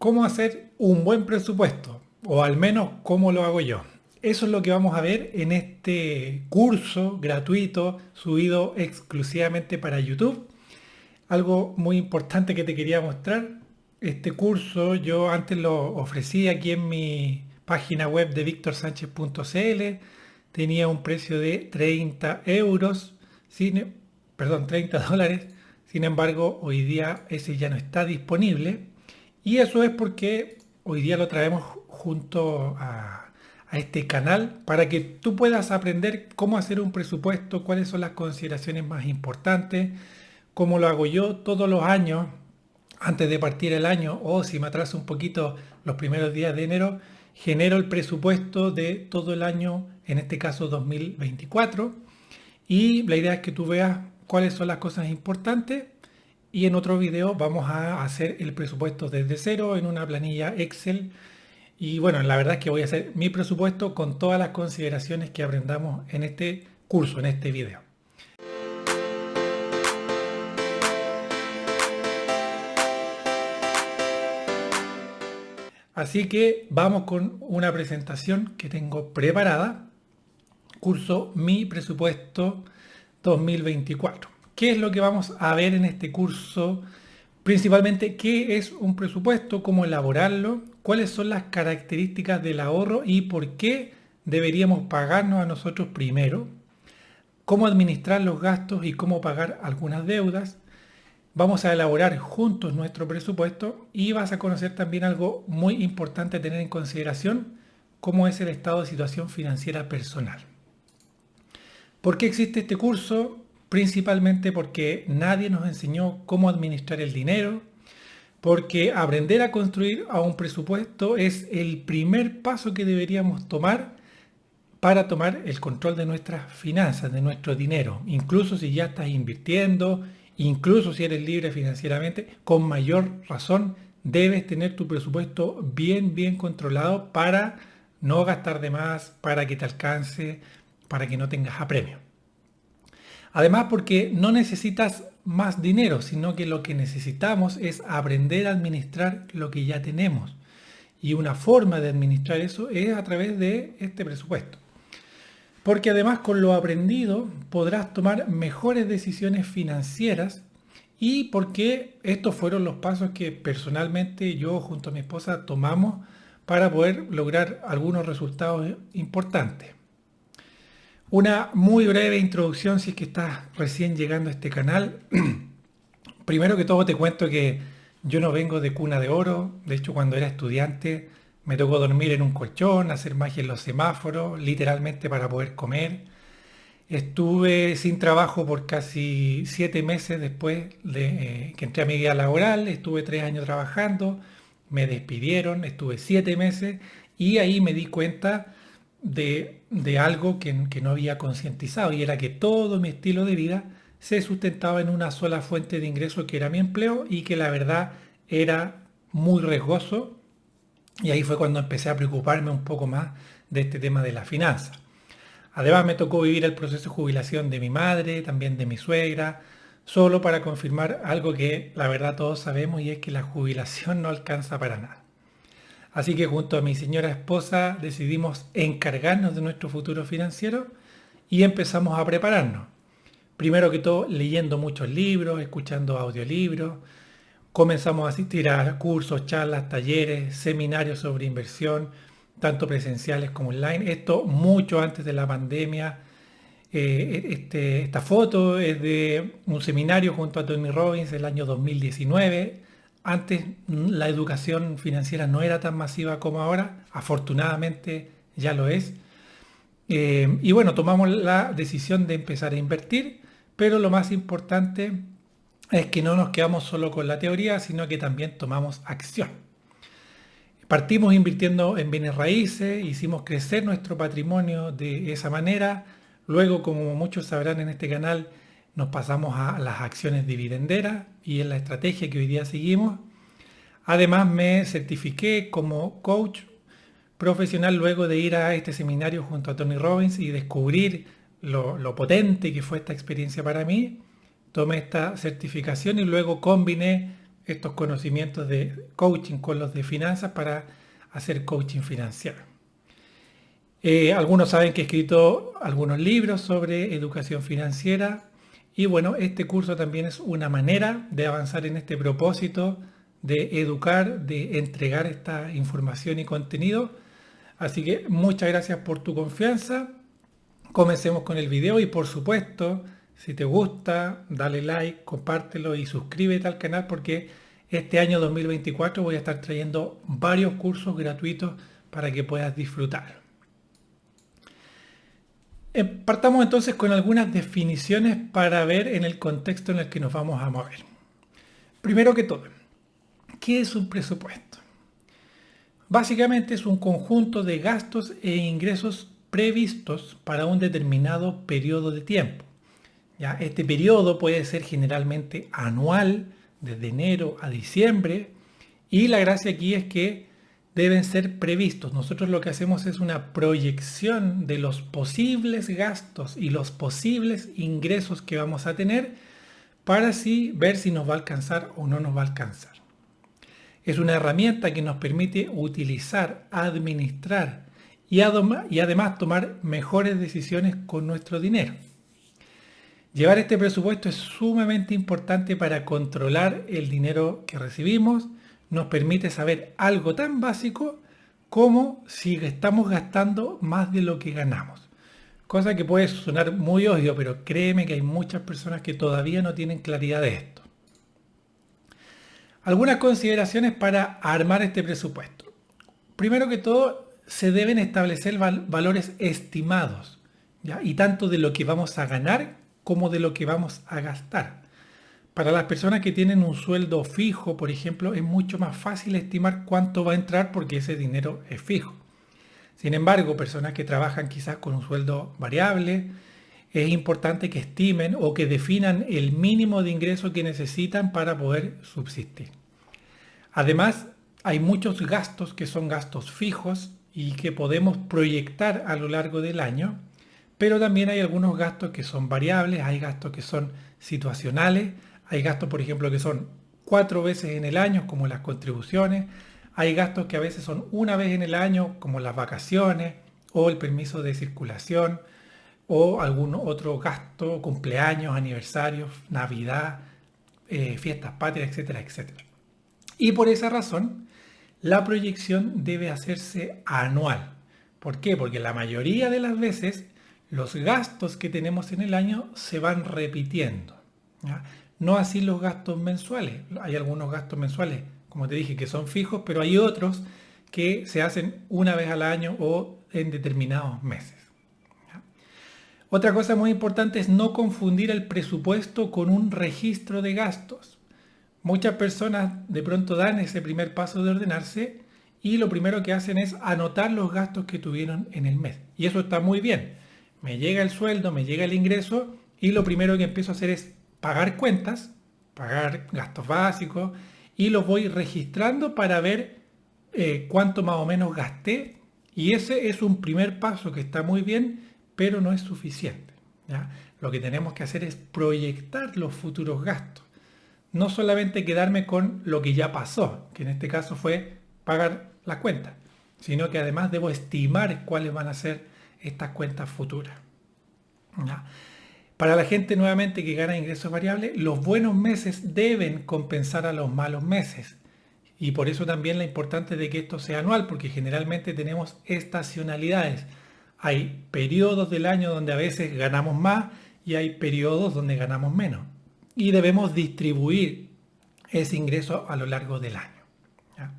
cómo hacer un buen presupuesto, o al menos cómo lo hago yo. Eso es lo que vamos a ver en este curso gratuito subido exclusivamente para YouTube. Algo muy importante que te quería mostrar. Este curso yo antes lo ofrecí aquí en mi página web de victorsanchez.cl. Tenía un precio de 30 euros, perdón, 30 dólares. Sin embargo, hoy día ese ya no está disponible. Y eso es porque hoy día lo traemos junto a este canal para que tú puedas aprender cómo hacer un presupuesto, cuáles son las consideraciones más importantes, cómo lo hago yo todos los años, antes de partir el año, o si me atraso un poquito los primeros días de enero, genero el presupuesto de todo el año, en este caso 2024, y la idea es que tú veas cuáles son las cosas importantes y en otro video vamos a hacer el presupuesto desde cero en una planilla Excel. Y bueno, la verdad es que voy a hacer mi presupuesto con todas las consideraciones que aprendamos en este curso, en este video. Así que vamos con una presentación que tengo preparada. Curso Mi Presupuesto 2024. ¿Qué es lo que vamos a ver en este curso? Principalmente, ¿qué es un presupuesto? ¿Cómo elaborarlo? ¿Cuáles son las características del ahorro y por qué deberíamos pagarnos a nosotros primero? ¿Cómo administrar los gastos y cómo pagar algunas deudas? Vamos a elaborar juntos nuestro presupuesto y vas a conocer también algo muy importante a tener en consideración, cómo es el estado de situación financiera personal. ¿Por qué existe este curso? Principalmente porque nadie nos enseñó cómo administrar el dinero, porque aprender a construir a un presupuesto es el primer paso que deberíamos tomar para tomar el control de nuestras finanzas, de nuestro dinero. Incluso si ya estás invirtiendo, incluso si eres libre financieramente, con mayor razón debes tener tu presupuesto bien controlado para no gastar de más, para que te alcance, para que no tengas apremio. Además, porque no necesitas más dinero, sino que lo que necesitamos es aprender a administrar lo que ya tenemos. Y una forma de administrar eso es a través de este presupuesto. Porque además con lo aprendido podrás tomar mejores decisiones financieras y porque estos fueron los pasos que personalmente yo junto a mi esposa tomamos para poder lograr algunos resultados importantes. Una muy breve introducción si es que estás recién llegando a este canal. Primero que todo te cuento que yo no vengo de cuna de oro. De hecho, cuando era estudiante me tocó dormir en un colchón, hacer magia en los semáforos, literalmente para poder comer. Estuve sin trabajo por casi 7 meses después de que entré a mi vida laboral. Estuve 3 años trabajando, me despidieron, estuve 7 meses y ahí me di cuenta de algo que no había concientizado y era que todo mi estilo de vida se sustentaba en una sola fuente de ingreso que era mi empleo y que la verdad era muy riesgoso y ahí fue cuando empecé a preocuparme un poco más de este tema de la finanza. Además me tocó vivir el proceso de jubilación de mi madre, también de mi suegra, solo para confirmar algo que la verdad todos sabemos y es que la jubilación no alcanza para nada. Así que junto a mi señora esposa decidimos encargarnos de nuestro futuro financiero y empezamos a prepararnos. Primero que todo leyendo muchos libros, escuchando audiolibros, comenzamos a asistir a cursos, charlas, talleres, seminarios sobre inversión, tanto presenciales como online. Esto mucho antes de la pandemia. Esta foto es de un seminario junto a Tony Robbins el año 2019. Antes la educación financiera no era tan masiva como ahora, afortunadamente ya lo es. Y bueno, tomamos la decisión de empezar a invertir, pero lo más importante es que no nos quedamos solo con la teoría, sino que también tomamos acción. Partimos invirtiendo en bienes raíces, hicimos crecer nuestro patrimonio de esa manera. Luego, como muchos sabrán en este canal, nos pasamos a las acciones dividenderas y es la estrategia que hoy día seguimos. Además, me certifiqué como coach profesional luego de ir a este seminario junto a Tony Robbins y descubrir lo potente que fue esta experiencia para mí. Tomé esta certificación y luego combiné estos conocimientos de coaching con los de finanzas para hacer coaching financiero. Algunos saben que he escrito algunos libros sobre educación financiera y bueno, este curso también es una manera de avanzar en este propósito de educar, de entregar esta información y contenido. Así que muchas gracias por tu confianza. Comencemos con el video y por supuesto, si te gusta, dale like, compártelo y suscríbete al canal porque este año 2024 voy a estar trayendo varios cursos gratuitos para que puedas disfrutar. Partamos entonces con algunas definiciones para ver en el contexto en el que nos vamos a mover. Primero que todo, ¿qué es un presupuesto? Básicamente es un conjunto de gastos e ingresos previstos para un determinado periodo de tiempo. ¿Ya? Este periodo puede ser generalmente anual, desde enero a diciembre, y la gracia aquí es que deben ser previstos. Nosotros lo que hacemos es una proyección de los posibles gastos y los posibles ingresos que vamos a tener para así ver si nos va a alcanzar o no nos va a alcanzar. Es una herramienta que nos permite utilizar, administrar y además tomar mejores decisiones con nuestro dinero. Llevar este presupuesto es sumamente importante para controlar el dinero que recibimos. Nos permite saber algo tan básico como si estamos gastando más de lo que ganamos. Cosa que puede sonar muy obvio, pero créeme que hay muchas personas que todavía no tienen claridad de esto. Algunas consideraciones para armar este presupuesto. Primero que todo, se deben establecer valores estimados, ¿ya? Y tanto de lo que vamos a ganar como de lo que vamos a gastar. Para las personas que tienen un sueldo fijo, por ejemplo, es mucho más fácil estimar cuánto va a entrar porque ese dinero es fijo. Sin embargo, personas que trabajan quizás con un sueldo variable, es importante que estimen o que definan el mínimo de ingreso que necesitan para poder subsistir. Además, hay muchos gastos que son gastos fijos y que podemos proyectar a lo largo del año, pero también hay algunos gastos que son variables, hay gastos que son situacionales, hay gastos, por ejemplo, que son 4 veces en el año, como las contribuciones, hay gastos que a veces son una vez en el año, como las vacaciones o el permiso de circulación, o algún otro gasto, cumpleaños, aniversarios, Navidad, fiestas patrias, etcétera, etcétera. Y por esa razón, la proyección debe hacerse anual. ¿Por qué? Porque la mayoría de las veces los gastos que tenemos en el año se van repitiendo, ¿ya? No así los gastos mensuales. Hay algunos gastos mensuales, como te dije, que son fijos, pero hay otros que se hacen una vez al año o en determinados meses. Otra cosa muy importante es no confundir el presupuesto con un registro de gastos. Muchas personas de pronto dan ese primer paso de ordenarse y lo primero que hacen es anotar los gastos que tuvieron en el mes. Y eso está muy bien. Me llega el sueldo, me llega el ingreso y lo primero que empiezo a hacer es pagar cuentas, pagar gastos básicos y los voy registrando para ver cuánto más o menos gasté. Y ese es un primer paso que está muy bien, pero no es suficiente, ¿ya? Lo que tenemos que hacer es proyectar los futuros gastos. No solamente quedarme con lo que ya pasó, que en este caso fue pagar las cuentas, sino que además debo estimar cuáles van a ser estas cuentas futuras, ¿ya? Para la gente nuevamente que gana ingresos variables, los buenos meses deben compensar a los malos meses. Y por eso también la importancia de que esto sea anual, porque generalmente tenemos estacionalidades. Hay periodos del año donde a veces ganamos más y hay periodos donde ganamos menos. Y debemos distribuir ese ingreso a lo largo del año, ¿ya?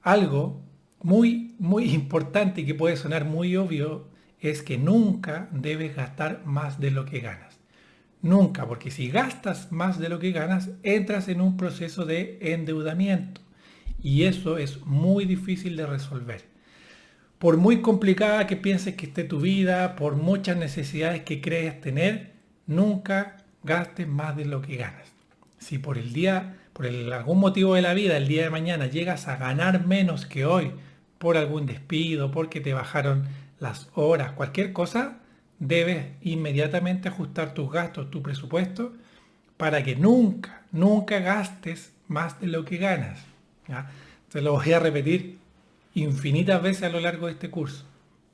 Algo muy importante y que puede sonar muy obvio es que nunca debes gastar más de lo que ganas. Nunca, porque si gastas más de lo que ganas, entras en un proceso de endeudamiento. Y eso es muy difícil de resolver. Por muy complicada que pienses que esté tu vida, por muchas necesidades que creas tener, nunca gastes más de lo que ganas. Si por algún motivo de la vida, el día de mañana llegas a ganar menos que hoy, por algún despido, porque te bajaron las horas, cualquier cosa, debes inmediatamente ajustar tus gastos, tu presupuesto, para que nunca gastes más de lo que ganas. ¿Ya? Entonces lo voy a repetir infinitas veces a lo largo de este curso.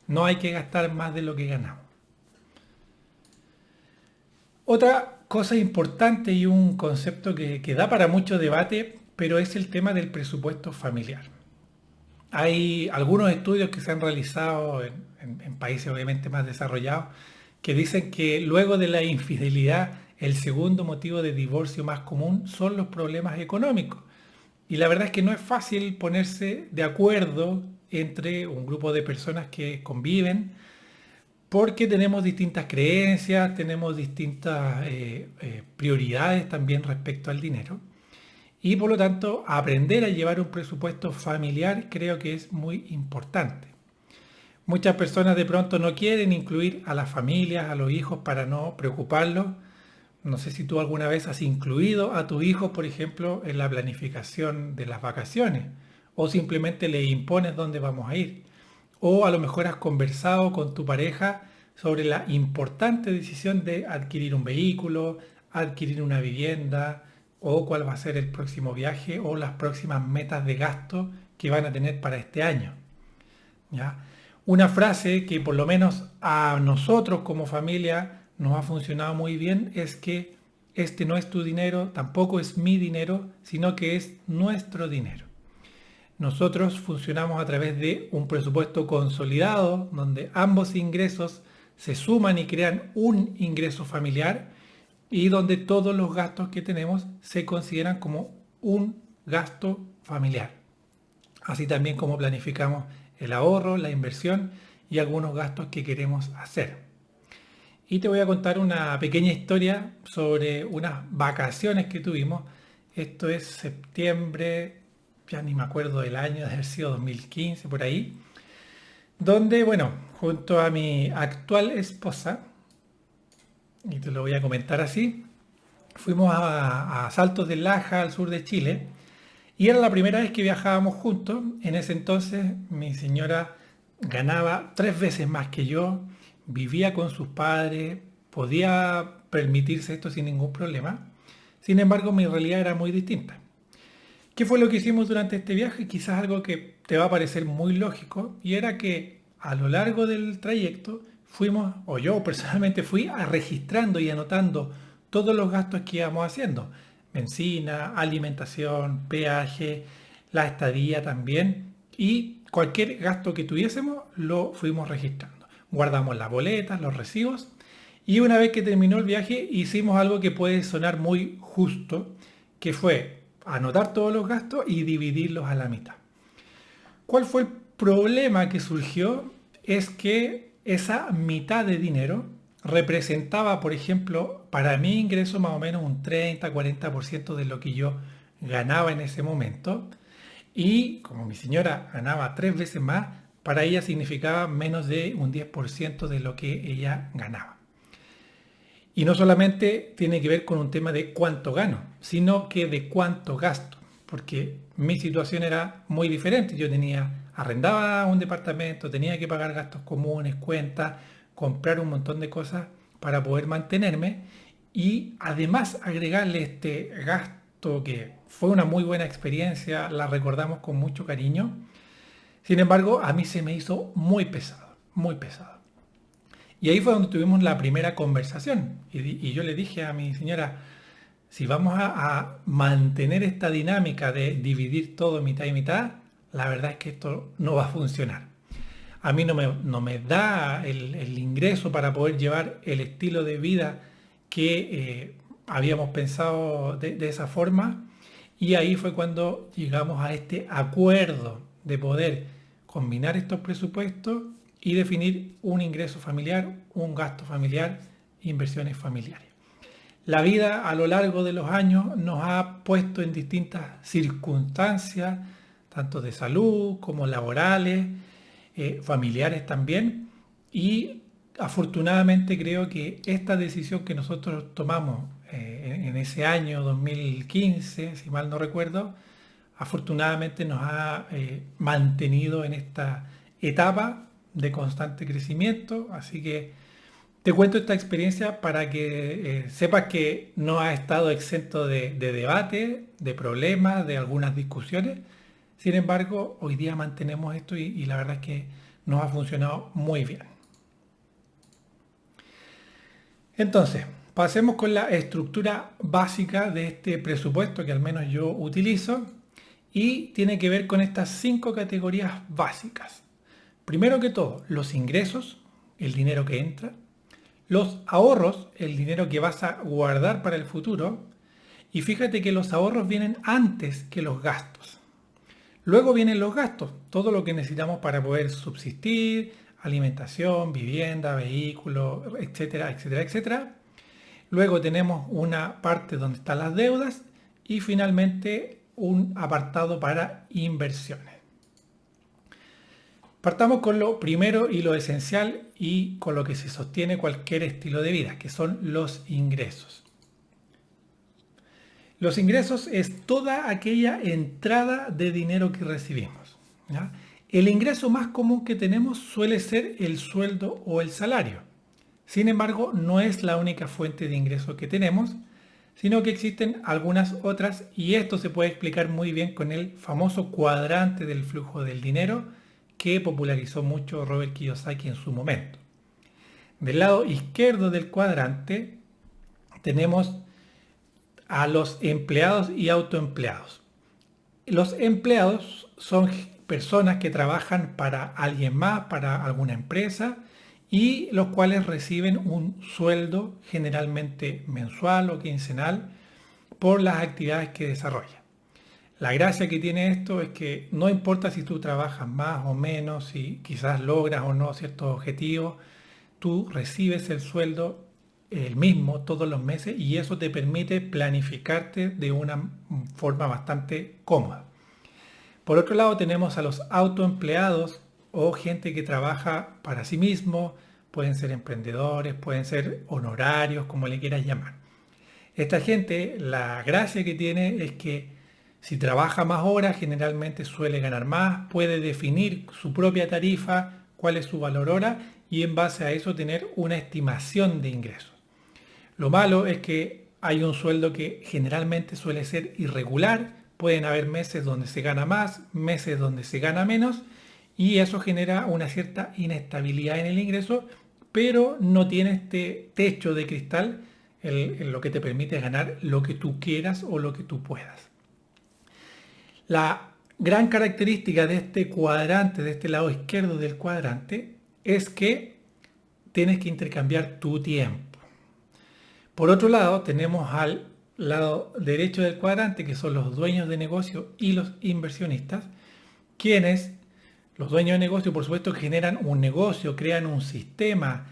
No hay que gastar más de lo que ganamos. Otra cosa importante y un concepto que da para mucho debate, pero es el tema del presupuesto familiar. Hay algunos estudios que se han realizado en países obviamente más desarrollados que dicen que luego de la infidelidad el segundo motivo de divorcio más común son los problemas económicos. Y la verdad es que no es fácil ponerse de acuerdo entre un grupo de personas que conviven porque tenemos distintas creencias, tenemos distintas prioridades también respecto al dinero. Y por lo tanto, aprender a llevar un presupuesto familiar creo que es muy importante. Muchas personas de pronto no quieren incluir a las familias, a los hijos para no preocuparlos. No sé si tú alguna vez has incluido a tu hijo, por ejemplo, en la planificación de las vacaciones o simplemente le impones dónde vamos a ir. O a lo mejor has conversado con tu pareja sobre la importante decisión de adquirir un vehículo, adquirir una vivienda o cuál va a ser el próximo viaje o las próximas metas de gasto que van a tener para este año. ¿Ya? Una frase que por lo menos a nosotros como familia nos ha funcionado muy bien es que este no es tu dinero, tampoco es mi dinero, sino que es nuestro dinero. Nosotros funcionamos a través de un presupuesto consolidado donde ambos ingresos se suman y crean un ingreso familiar y donde todos los gastos que tenemos se consideran como un gasto familiar. Así también como planificamos el ahorro, la inversión y algunos gastos que queremos hacer. Y te voy a contar una pequeña historia sobre unas vacaciones que tuvimos. Esto es septiembre, ya ni me acuerdo del año, debe haber sido 2015 por ahí, donde, bueno, junto a mi actual esposa, y te lo voy a comentar así, fuimos a Saltos del Laja, al sur de Chile, y era la primera vez que viajábamos juntos. En ese entonces mi señora ganaba 3 veces más que yo, vivía con sus padres, podía permitirse esto sin ningún problema. Sin embargo, mi realidad era muy distinta. ¿Qué fue lo que hicimos durante este viaje? Quizás algo que te va a parecer muy lógico, y era que a lo largo del trayecto fuimos, o yo personalmente fui, registrando y anotando todos los gastos que íbamos haciendo. Benzina, alimentación, peaje, la estadía también, y cualquier gasto que tuviésemos lo fuimos registrando. Guardamos las boletas, los recibos, y una vez que terminó el viaje hicimos algo que puede sonar muy justo, que fue anotar todos los gastos y dividirlos a la mitad. ¿Cuál fue el problema que surgió? Es que esa mitad de dinero representaba, por ejemplo, para mi ingreso más o menos un 30-40% de lo que yo ganaba en ese momento. Y como mi señora ganaba 3 veces más, para ella significaba menos de un 10% de lo que ella ganaba. Y no solamente tiene que ver con un tema de cuánto gano, sino que de cuánto gasto, porque mi situación era muy diferente. Yo arrendaba un departamento, tenía que pagar gastos comunes, cuentas, comprar un montón de cosas para poder mantenerme y además agregarle este gasto que fue una muy buena experiencia, la recordamos con mucho cariño. Sin embargo, a mí se me hizo muy pesado, muy pesado. Y ahí fue donde tuvimos la primera conversación. Y yo le dije a mi señora, si vamos a mantener esta dinámica de dividir todo mitad y mitad, la verdad es que esto no va a funcionar. A mí no me da el ingreso para poder llevar el estilo de vida que habíamos pensado de esa forma. Y ahí fue cuando llegamos a este acuerdo de poder combinar estos presupuestos y definir un ingreso familiar, un gasto familiar, inversiones familiares. La vida a lo largo de los años nos ha puesto en distintas circunstancias, tanto de salud como laborales, familiares también, y afortunadamente creo que esta decisión que nosotros tomamos en ese año 2015, si mal no recuerdo, afortunadamente nos ha mantenido en esta etapa de constante crecimiento, así que Te cuento esta experiencia para que sepas que no has estado exento de debate, de problemas, de algunas discusiones. Sin embargo, hoy día mantenemos esto y la verdad es que nos ha funcionado muy bien. Entonces, pasemos con la estructura básica de este presupuesto que al menos yo utilizo y tiene que ver con estas 5 categorías básicas. Primero que todo, los ingresos, el dinero que entra, los ahorros, el dinero que vas a guardar para el futuro, y fíjate que los ahorros vienen antes que los gastos. Luego vienen los gastos, todo lo que necesitamos para poder subsistir, alimentación, vivienda, vehículo, etcétera, etcétera, etcétera. Luego tenemos una parte donde están las deudas y finalmente un apartado para inversiones. Partamos con lo primero y lo esencial y con lo que se sostiene cualquier estilo de vida, que son los ingresos. Los ingresos es toda aquella entrada de dinero que recibimos, ¿ya? El ingreso más común que tenemos suele ser el sueldo o el salario. Sin embargo, no es la única fuente de ingreso que tenemos, sino que existen algunas otras y esto se puede explicar muy bien con el famoso cuadrante del flujo del dinero que popularizó mucho Robert Kiyosaki en su momento. Del lado izquierdo del cuadrante tenemos a los empleados y autoempleados. Los empleados son personas que trabajan para alguien más, para alguna empresa, y los cuales reciben un sueldo generalmente mensual o quincenal por las actividades que desarrollan. La gracia que tiene esto es que no importa si tú trabajas más o menos, si quizás logras o no ciertos objetivos, tú recibes el sueldo el mismo todos los meses y eso te permite planificarte de una forma bastante cómoda. Por otro lado tenemos a los autoempleados o gente que trabaja para sí mismo, pueden ser emprendedores, pueden ser honorarios, como le quieras llamar. Esta gente, la gracia que tiene es que si trabaja más horas, generalmente suele ganar más, puede definir su propia tarifa, cuál es su valor hora y en base a eso tener una estimación de ingresos. Lo malo es que hay un sueldo que generalmente suele ser irregular, pueden haber meses donde se gana más, meses donde se gana menos y eso genera una cierta inestabilidad en el ingreso, pero no tiene este techo de cristal en lo que te permite ganar lo que tú quieras o lo que tú puedas. La gran característica de este cuadrante, de este lado izquierdo del cuadrante, es que tienes que intercambiar tu tiempo. Por otro lado, tenemos al lado derecho del cuadrante, que son los dueños de negocio y los inversionistas, quienes, los dueños de negocio, por supuesto, generan un negocio, crean un sistema,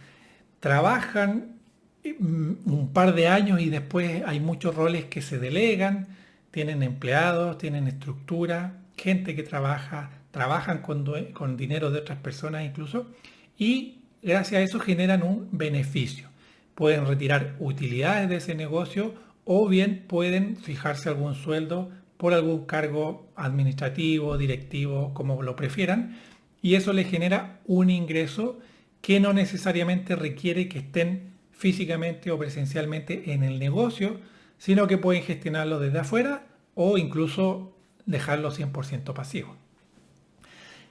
trabajan un par de años y después hay muchos roles que se delegan, tienen empleados, tienen estructura, gente que trabajan con dinero de otras personas incluso, y gracias a eso generan un beneficio. Pueden retirar utilidades de ese negocio o bien pueden fijarse algún sueldo por algún cargo administrativo, directivo, como lo prefieran, y eso les genera un ingreso que no necesariamente requiere que estén físicamente o presencialmente en el negocio, sino que pueden gestionarlo desde afuera o incluso dejarlo 100% pasivo.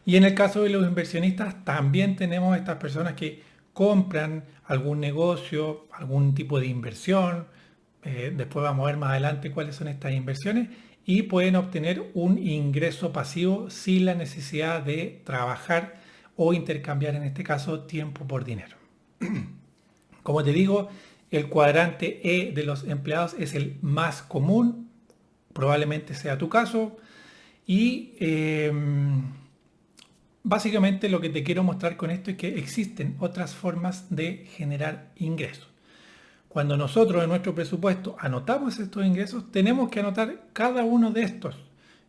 Y en el caso de los inversionistas también tenemos estas personas que compran algún negocio, algún tipo de inversión, después vamos a ver más adelante cuáles son estas inversiones y pueden obtener un ingreso pasivo sin la necesidad de trabajar o intercambiar en este caso tiempo por dinero. Como te digo, el cuadrante E de los empleados es el más común, probablemente sea tu caso y básicamente lo que te quiero mostrar con esto es que existen otras formas de generar ingresos. Cuando nosotros en nuestro presupuesto anotamos estos ingresos, tenemos que anotar cada uno de estos.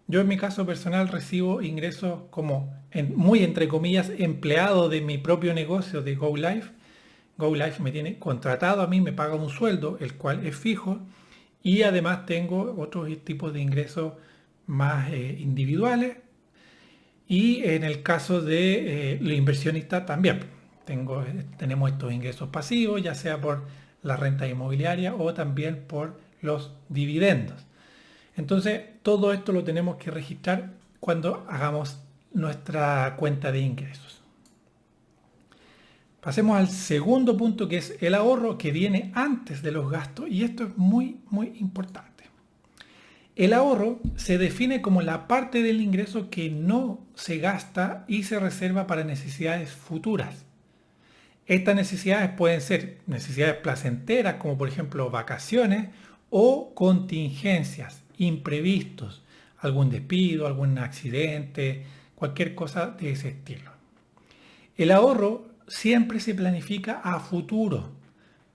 Yo en mi caso personal recibo ingresos como, muy entre comillas, empleado de mi propio negocio de GoLife. GoLife me tiene contratado a mí, me paga un sueldo, el cual es fijo, y además tengo otros tipos de ingresos más individuales. Y en el caso de los inversionistas también. Tenemos estos ingresos pasivos, ya sea por la renta inmobiliaria o también por los dividendos. Entonces, todo esto lo tenemos que registrar cuando hagamos nuestra cuenta de ingresos. Pasemos al segundo punto, que es el ahorro, que viene antes de los gastos, y esto es muy, muy importante. El ahorro se define como la parte del ingreso que no se gasta y se reserva para necesidades futuras. Estas necesidades pueden ser necesidades placenteras, como por ejemplo vacaciones, o contingencias, imprevistos, algún despido, algún accidente, cualquier cosa de ese estilo. El ahorro siempre se planifica a futuro.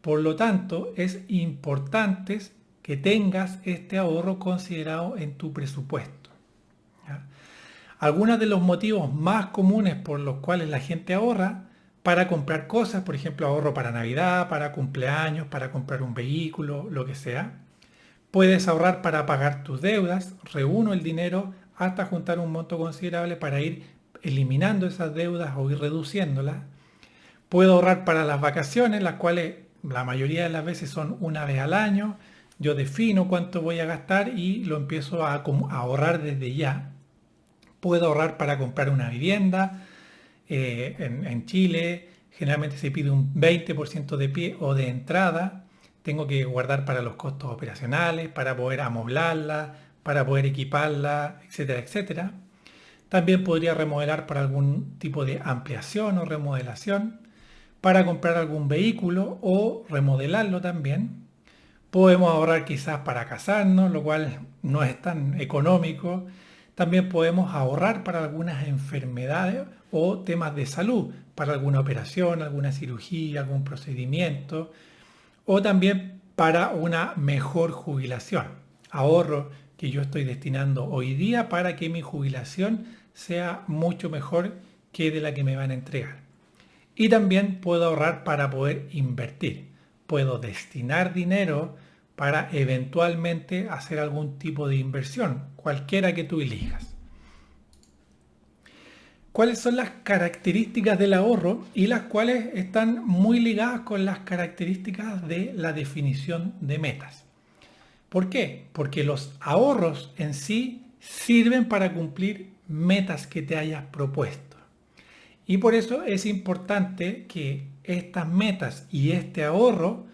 Por lo tanto, es importante que tengas este ahorro considerado en tu presupuesto. ¿Ya? Algunos de los motivos más comunes por los cuales la gente ahorra: para comprar cosas, por ejemplo, ahorro para Navidad, para cumpleaños, para comprar un vehículo, lo que sea. Puedes ahorrar para pagar tus deudas. Reúno el dinero hasta juntar un monto considerable para ir eliminando esas deudas o ir reduciéndolas. Puedo ahorrar para las vacaciones, las cuales la mayoría de las veces son una vez al año. Yo defino cuánto voy a gastar y lo empiezo a ahorrar desde ya. Puedo ahorrar para comprar una vivienda. En Chile generalmente se pide un 20% de pie o de entrada. Tengo que guardar para los costos operacionales, para poder amoblarla, para poder equiparla, etcétera, etcétera. También podría remodelar para algún tipo de ampliación o remodelación, para comprar algún vehículo o remodelarlo también. Podemos ahorrar quizás para casarnos, lo cual no es tan económico. También podemos ahorrar para algunas enfermedades o temas de salud, para alguna operación, alguna cirugía, algún procedimiento, o también para una mejor jubilación. Ahorro que yo estoy destinando hoy día para que mi jubilación sea mucho mejor que de la que me van a entregar. Y también puedo ahorrar para poder invertir. Puedo destinar dinero para eventualmente hacer algún tipo de inversión, cualquiera que tú elijas. ¿Cuáles son las características del ahorro? Y las cuales están muy ligadas con las características de la definición de metas. ¿Por qué? Porque los ahorros en sí sirven para cumplir metas que te hayas propuesto. Y por eso es importante que estas metas y este ahorro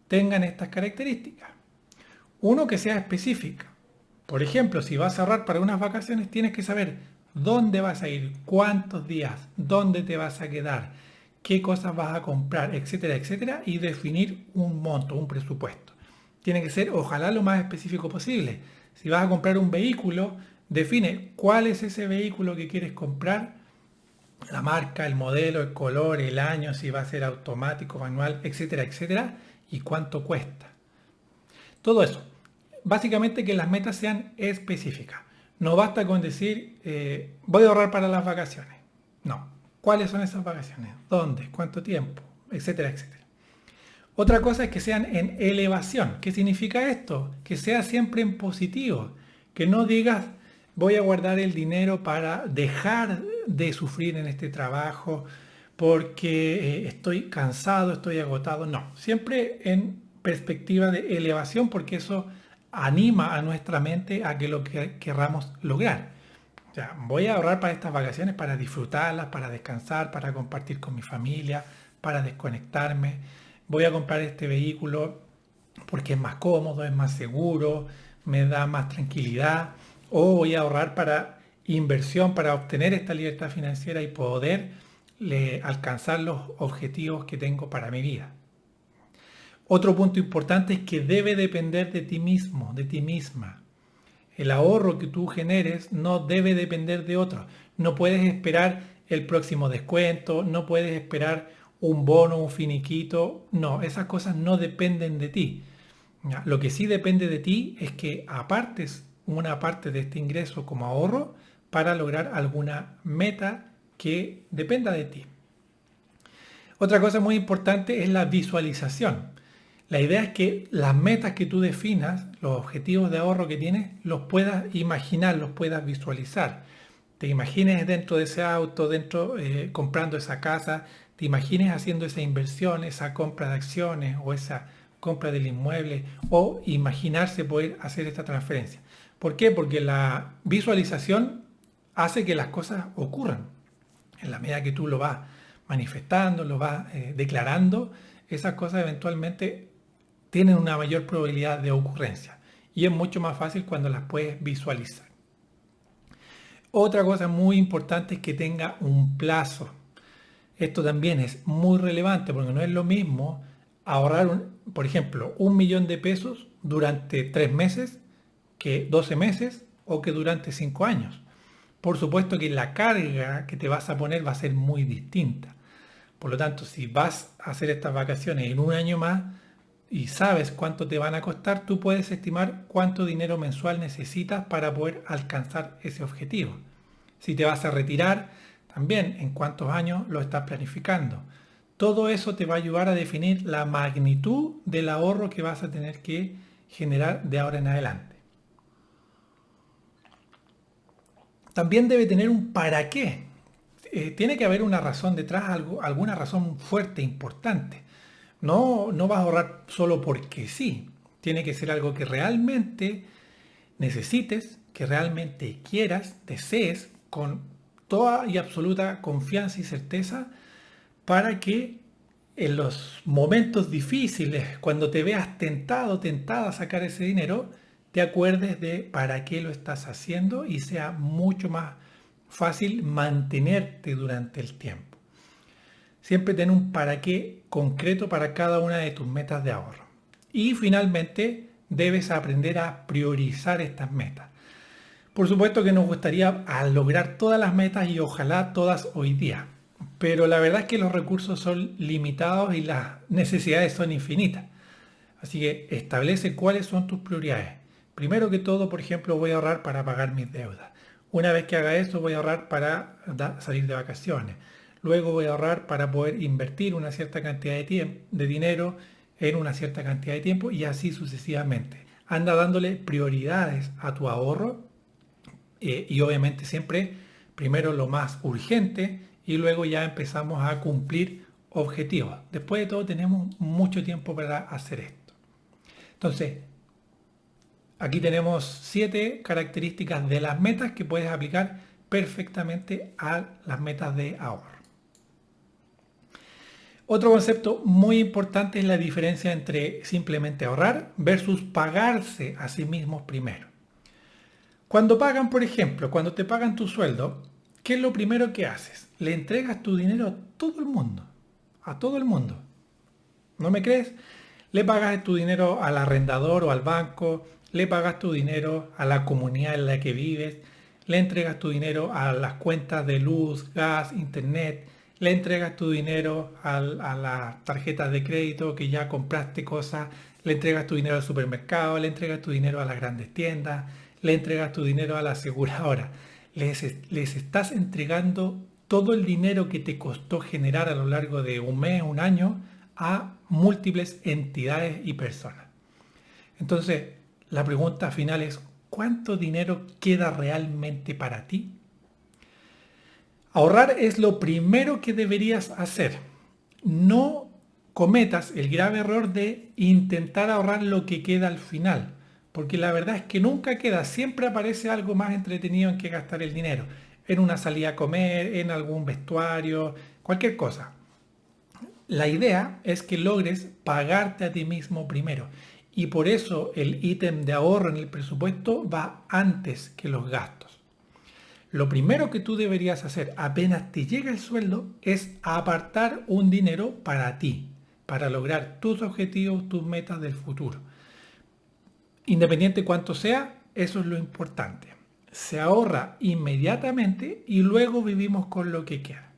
tengan estas características. Uno, que sea específica. Por ejemplo, si vas a ahorrar para unas vacaciones, tienes que saber dónde vas a ir, cuántos días, dónde te vas a quedar, qué cosas vas a comprar, etcétera, etcétera, y definir un monto, un presupuesto. Tiene que ser, ojalá, lo más específico posible. Si vas a comprar un vehículo, define cuál es ese vehículo que quieres comprar, la marca, el modelo, el color, el año, si va a ser automático, manual, etcétera, etcétera, y cuánto cuesta. Todo eso. Básicamente que las metas sean específicas. No basta con decir, voy a ahorrar para las vacaciones. No. ¿Cuáles son esas vacaciones? ¿Dónde? ¿Cuánto tiempo? Etcétera, etcétera. Otra cosa es que sean en elevación. ¿Qué significa esto? Que sea siempre en positivo. Que no digas, voy a guardar el dinero para dejar de sufrir en este trabajo porque estoy cansado, estoy agotado. No, siempre en perspectiva de elevación, porque eso anima a nuestra mente a que lo que querramos lograr. O sea, voy a ahorrar para estas vacaciones, para disfrutarlas, para descansar, para compartir con mi familia, para desconectarme. Voy a comprar este vehículo porque es más cómodo, es más seguro, me da más tranquilidad. O voy a ahorrar para inversión, para obtener esta libertad financiera y poder alcanzar los objetivos que tengo para mi vida. Otro punto importante es que debe depender de ti mismo, de ti misma. El ahorro que tú generes no debe depender de otro. No puedes esperar el próximo descuento, no puedes esperar un bono, un finiquito. No, esas cosas no dependen de ti. Lo que sí depende de ti es que apartes una parte de este ingreso como ahorro para lograr alguna meta que dependa de ti. Otra cosa muy importante es la visualización. La idea es que las metas que tú definas, los objetivos de ahorro que tienes, los puedas imaginar, los puedas visualizar. Te imagines dentro de ese auto, comprando esa casa, te imagines haciendo esa inversión, esa compra de acciones o esa compra del inmueble o imaginarse poder hacer esta transferencia. ¿Por qué? Porque la visualización hace que las cosas ocurran. En la medida que tú lo vas manifestando, lo vas declarando, esas cosas eventualmente tienen una mayor probabilidad de ocurrencia. Y es mucho más fácil cuando las puedes visualizar. Otra cosa muy importante es que tenga un plazo. Esto también es muy relevante porque no es lo mismo ahorrar, por ejemplo, 1.000.000 de pesos durante 3 meses que 12 meses o que durante 5 años. Por supuesto que la carga que te vas a poner va a ser muy distinta. Por lo tanto, si vas a hacer estas vacaciones en un año más y sabes cuánto te van a costar, tú puedes estimar cuánto dinero mensual necesitas para poder alcanzar ese objetivo. Si te vas a retirar, también en cuántos años lo estás planificando. Todo eso te va a ayudar a definir la magnitud del ahorro que vas a tener que generar de ahora en adelante. También debe tener un para qué. Tiene que haber una razón detrás, alguna razón fuerte, importante. No vas a ahorrar solo porque sí. Tiene que ser algo que realmente necesites, que realmente quieras, desees, con toda y absoluta confianza y certeza, para que en los momentos difíciles, cuando te veas tentado, tentada a sacar ese dinero, te acuerdes de para qué lo estás haciendo y sea mucho más fácil mantenerte durante el tiempo. Siempre ten un para qué concreto para cada una de tus metas de ahorro. Y finalmente, debes aprender a priorizar estas metas. Por supuesto que nos gustaría lograr todas las metas y ojalá todas hoy día. Pero la verdad es que los recursos son limitados y las necesidades son infinitas. Así que establece cuáles son tus prioridades. Primero que todo, por ejemplo, voy a ahorrar para pagar mis deudas. Una vez que haga eso, voy a ahorrar para salir de vacaciones. Luego voy a ahorrar para poder invertir una cierta cantidad de dinero en una cierta cantidad de tiempo y así sucesivamente. Anda dándole prioridades a tu ahorro y obviamente siempre primero lo más urgente y luego ya empezamos a cumplir objetivos. Después de todo tenemos mucho tiempo para hacer esto. Entonces, aquí tenemos 7 características de las metas que puedes aplicar perfectamente a las metas de ahorro. Otro concepto muy importante es la diferencia entre simplemente ahorrar versus pagarse a sí mismos primero. Cuando pagan, por ejemplo, cuando te pagan tu sueldo, ¿qué es lo primero que haces? Le entregas tu dinero a todo el mundo. A todo el mundo. ¿No me crees? Le pagas tu dinero al arrendador o al banco, le pagas tu dinero a la comunidad en la que vives, le entregas tu dinero a las cuentas de luz, gas, internet, le entregas tu dinero a las tarjetas de crédito que ya compraste cosas, le entregas tu dinero al supermercado, le entregas tu dinero a las grandes tiendas, le entregas tu dinero a la aseguradora. Les estás entregando todo el dinero que te costó generar a lo largo de un mes, un año, a múltiples entidades y personas. Entonces, la pregunta final es, ¿cuánto dinero queda realmente para ti? Ahorrar es lo primero que deberías hacer. No cometas el grave error de intentar ahorrar lo que queda al final, porque la verdad es que nunca queda, siempre aparece algo más entretenido en que gastar el dinero, en una salida a comer, en algún vestuario, cualquier cosa. La idea es que logres pagarte a ti mismo primero y por eso el ítem de ahorro en el presupuesto va antes que los gastos. Lo primero que tú deberías hacer apenas te llega el sueldo es apartar un dinero para ti, para lograr tus objetivos, tus metas del futuro. Independiente cuánto sea, eso es lo importante. Se ahorra inmediatamente y luego vivimos con lo que queda.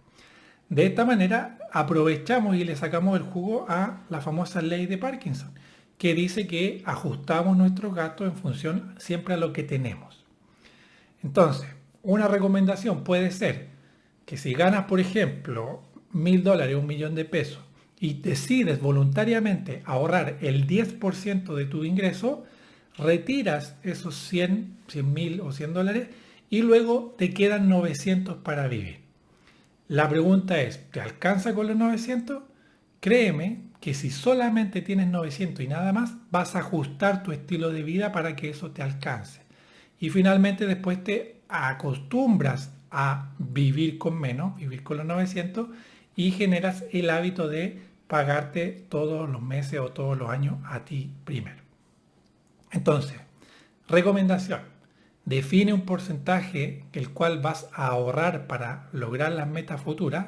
De esta manera aprovechamos y le sacamos el jugo a la famosa ley de Parkinson, que dice que ajustamos nuestros gastos en función siempre a lo que tenemos. Entonces, una recomendación puede ser que si ganas, por ejemplo, $1.000, $1.000.000 y decides voluntariamente ahorrar el 10% de tu ingreso, retiras esos 100.000 o $100 y luego te quedan 900 para vivir. La pregunta es, ¿te alcanza con los 900? Créeme que si solamente tienes 900 y nada más, vas a ajustar tu estilo de vida para que eso te alcance. Y finalmente después te acostumbras a vivir con menos, vivir con los 900 y generas el hábito de pagarte todos los meses o todos los años a ti primero. Entonces, recomendación, define un porcentaje el cual vas a ahorrar para lograr las metas futuras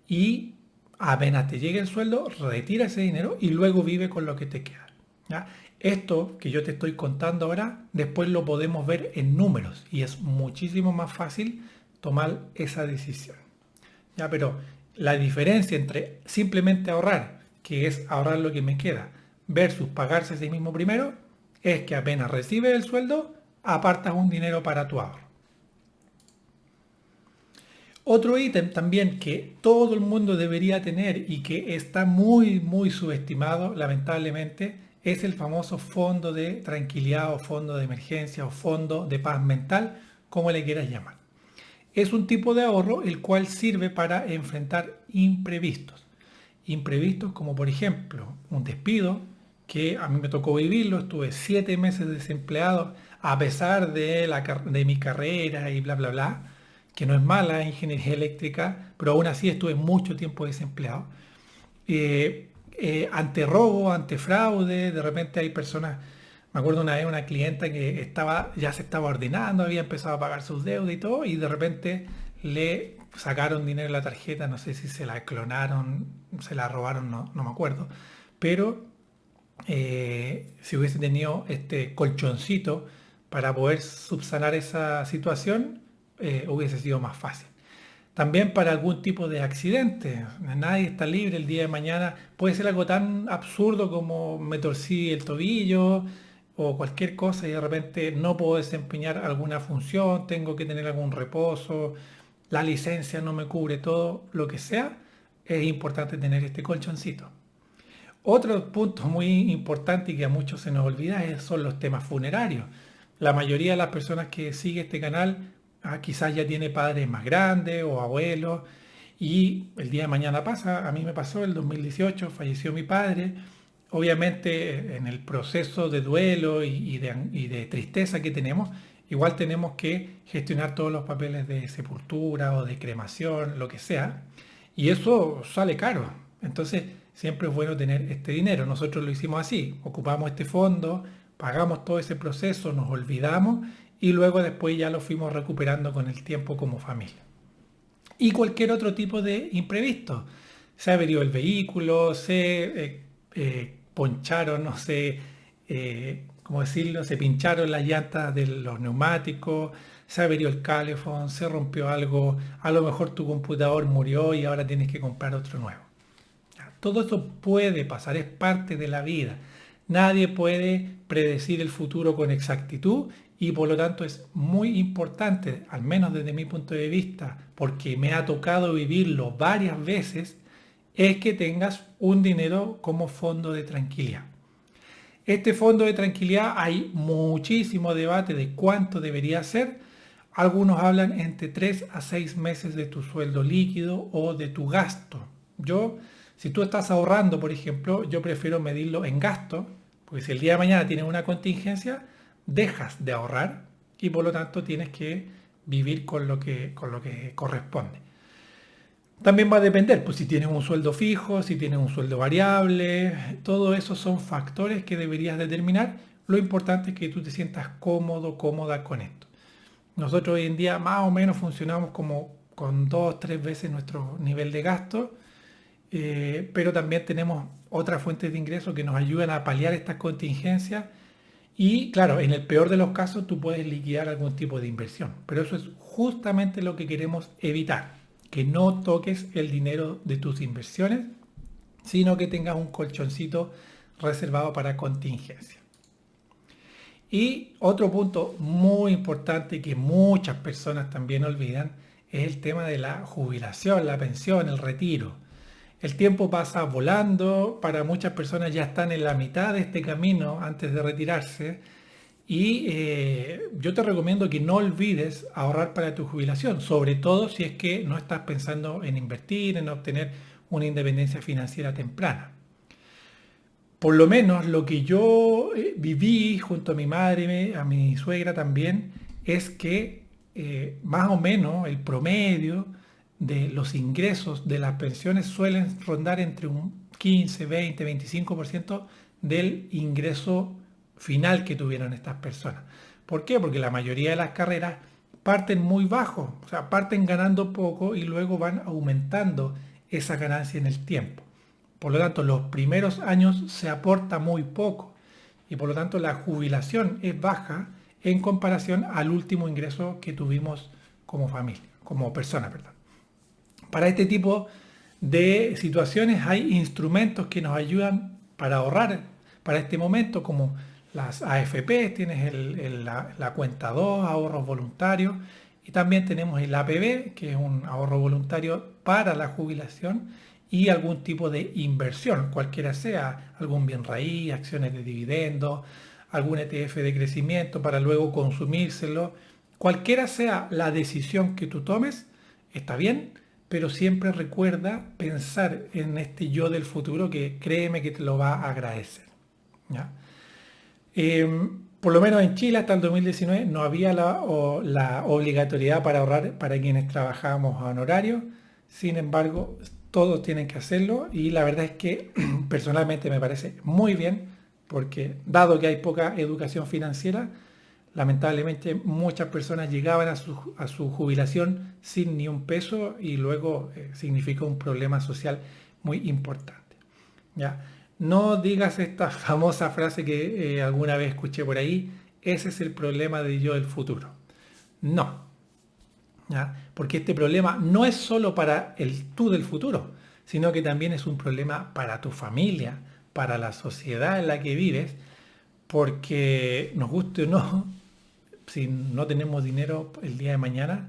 y apenas te llegue el sueldo, retira ese dinero y luego vive con lo que te queda. ¿Ya? Esto que yo te estoy contando ahora, después lo podemos ver en números y es muchísimo más fácil tomar esa decisión. ¿Ya? Pero la diferencia entre simplemente ahorrar, que es ahorrar lo que me queda, versus pagarse a sí mismo primero, es que apenas recibes el sueldo, apartas un dinero para tu ahorro. Otro ítem también que todo el mundo debería tener y que está muy subestimado, lamentablemente, es el famoso fondo de tranquilidad o fondo de emergencia o fondo de paz mental, como le quieras llamar. Es un tipo de ahorro el cual sirve para enfrentar imprevistos. Imprevistos como por ejemplo un despido, que a mí me tocó vivirlo, estuve 7 meses desempleado a pesar de mi carrera y bla bla bla, que no es mala ingeniería eléctrica, pero aún así estuve mucho tiempo desempleado. Ante robo, ante fraude, de repente hay personas, me acuerdo una vez una clienta que ya se estaba ordenando, había empezado a pagar sus deudas y todo, y de repente le sacaron dinero de la tarjeta, no sé si se la clonaron, se la robaron, no me acuerdo, pero si hubiese tenido este colchoncito para poder subsanar esa situación, hubiese sido más fácil. También para algún tipo de accidente. Nadie está libre el día de mañana. Puede ser algo tan absurdo como me torcí el tobillo o cualquier cosa y de repente no puedo desempeñar alguna función, tengo que tener algún reposo, la licencia no me cubre todo, lo que sea. Es importante tener este colchoncito. Otro punto muy importante y que a muchos se nos olvida son los temas funerarios. La mayoría de las personas que sigue este canal quizás ya tiene padres más grandes o abuelos y el día de mañana pasa, a mí me pasó el 2018, falleció mi padre. Obviamente en el proceso de duelo y de tristeza que tenemos, igual tenemos que gestionar todos los papeles de sepultura o de cremación, lo que sea, y eso sale caro. Entonces siempre es bueno tener este dinero. Nosotros lo hicimos así, ocupamos este fondo, pagamos todo ese proceso, nos olvidamos y luego después ya lo fuimos recuperando con el tiempo como familia. Y cualquier otro tipo de imprevisto. Se averió el vehículo, se poncharon, no sé, ¿cómo decirlo? Se pincharon las llantas de los neumáticos, se averió el calefón, se rompió algo, a lo mejor tu computador murió y ahora tienes que comprar otro nuevo. Todo eso puede pasar, es parte de la vida. Nadie puede predecir el futuro con exactitud y por lo tanto es muy importante, al menos desde mi punto de vista, porque me ha tocado vivirlo varias veces, es que tengas un dinero como fondo de tranquilidad. Este fondo de tranquilidad hay muchísimo debate de cuánto debería ser. Algunos hablan entre 3 a 6 meses de tu sueldo líquido o de tu gasto. Si tú estás ahorrando, por ejemplo, yo prefiero medirlo en gasto, porque si el día de mañana tienes una contingencia, dejas de ahorrar y por lo tanto tienes que vivir con lo que corresponde. También va a depender, pues si tienes un sueldo fijo, si tienes un sueldo variable, todo eso son factores que deberías determinar. Lo importante es que tú te sientas cómodo, cómoda con esto. Nosotros hoy en día más o menos funcionamos como con 2-3 veces nuestro nivel de gasto, pero también tenemos otras fuentes de ingresos que nos ayudan a paliar estas contingencias y claro, en el peor de los casos tú puedes liquidar algún tipo de inversión, pero eso es justamente lo que queremos evitar, que no toques el dinero de tus inversiones, sino que tengas un colchoncito reservado para contingencia. Y otro punto muy importante que muchas personas también olvidan es el tema de la jubilación, la pensión, el retiro. El tiempo pasa volando, para muchas personas ya están en la mitad de este camino antes de retirarse Y yo te recomiendo que no olvides ahorrar para tu jubilación, sobre todo si es que no estás pensando en invertir, en obtener una independencia financiera temprana. Por lo menos lo que yo viví junto a mi madre, a mi suegra también, es que más o menos el promedio de los ingresos de las pensiones suelen rondar entre un 15, 20, 25% del ingreso final que tuvieron estas personas. ¿Por qué? Porque la mayoría de las carreras parten muy bajos, o sea, parten ganando poco y luego van aumentando esa ganancia en el tiempo. Por lo tanto, los primeros años se aporta muy poco y por lo tanto la jubilación es baja en comparación al último ingreso que tuvimos como familia, como persona, perdón. Para este tipo de situaciones hay instrumentos que nos ayudan para ahorrar para este momento, como las AFP, tienes la cuenta 2, ahorros voluntarios, y también tenemos el APB, que es un ahorro voluntario para la jubilación, y algún tipo de inversión, cualquiera sea, algún bien raíz, acciones de dividendos, algún ETF de crecimiento para luego consumírselo. Cualquiera sea la decisión que tú tomes, está bien, pero siempre recuerda pensar en este yo del futuro que créeme que te lo va a agradecer. ¿Ya? Por lo menos en Chile hasta el 2019 no había la obligatoriedad para ahorrar para quienes trabajábamos a honorario. Sin embargo, todos tienen que hacerlo y la verdad es que personalmente me parece muy bien porque dado que hay poca educación financiera, lamentablemente muchas personas llegaban a su jubilación sin ni un peso y luego significó un problema social muy importante. ¿Ya? No digas esta famosa frase que alguna vez escuché por ahí, ese es el problema de yo del futuro. No, ¿ya? Porque este problema no es solo para el tú del futuro, sino que también es un problema para tu familia, para la sociedad en la que vives, porque nos guste o no, si no tenemos dinero el día de mañana,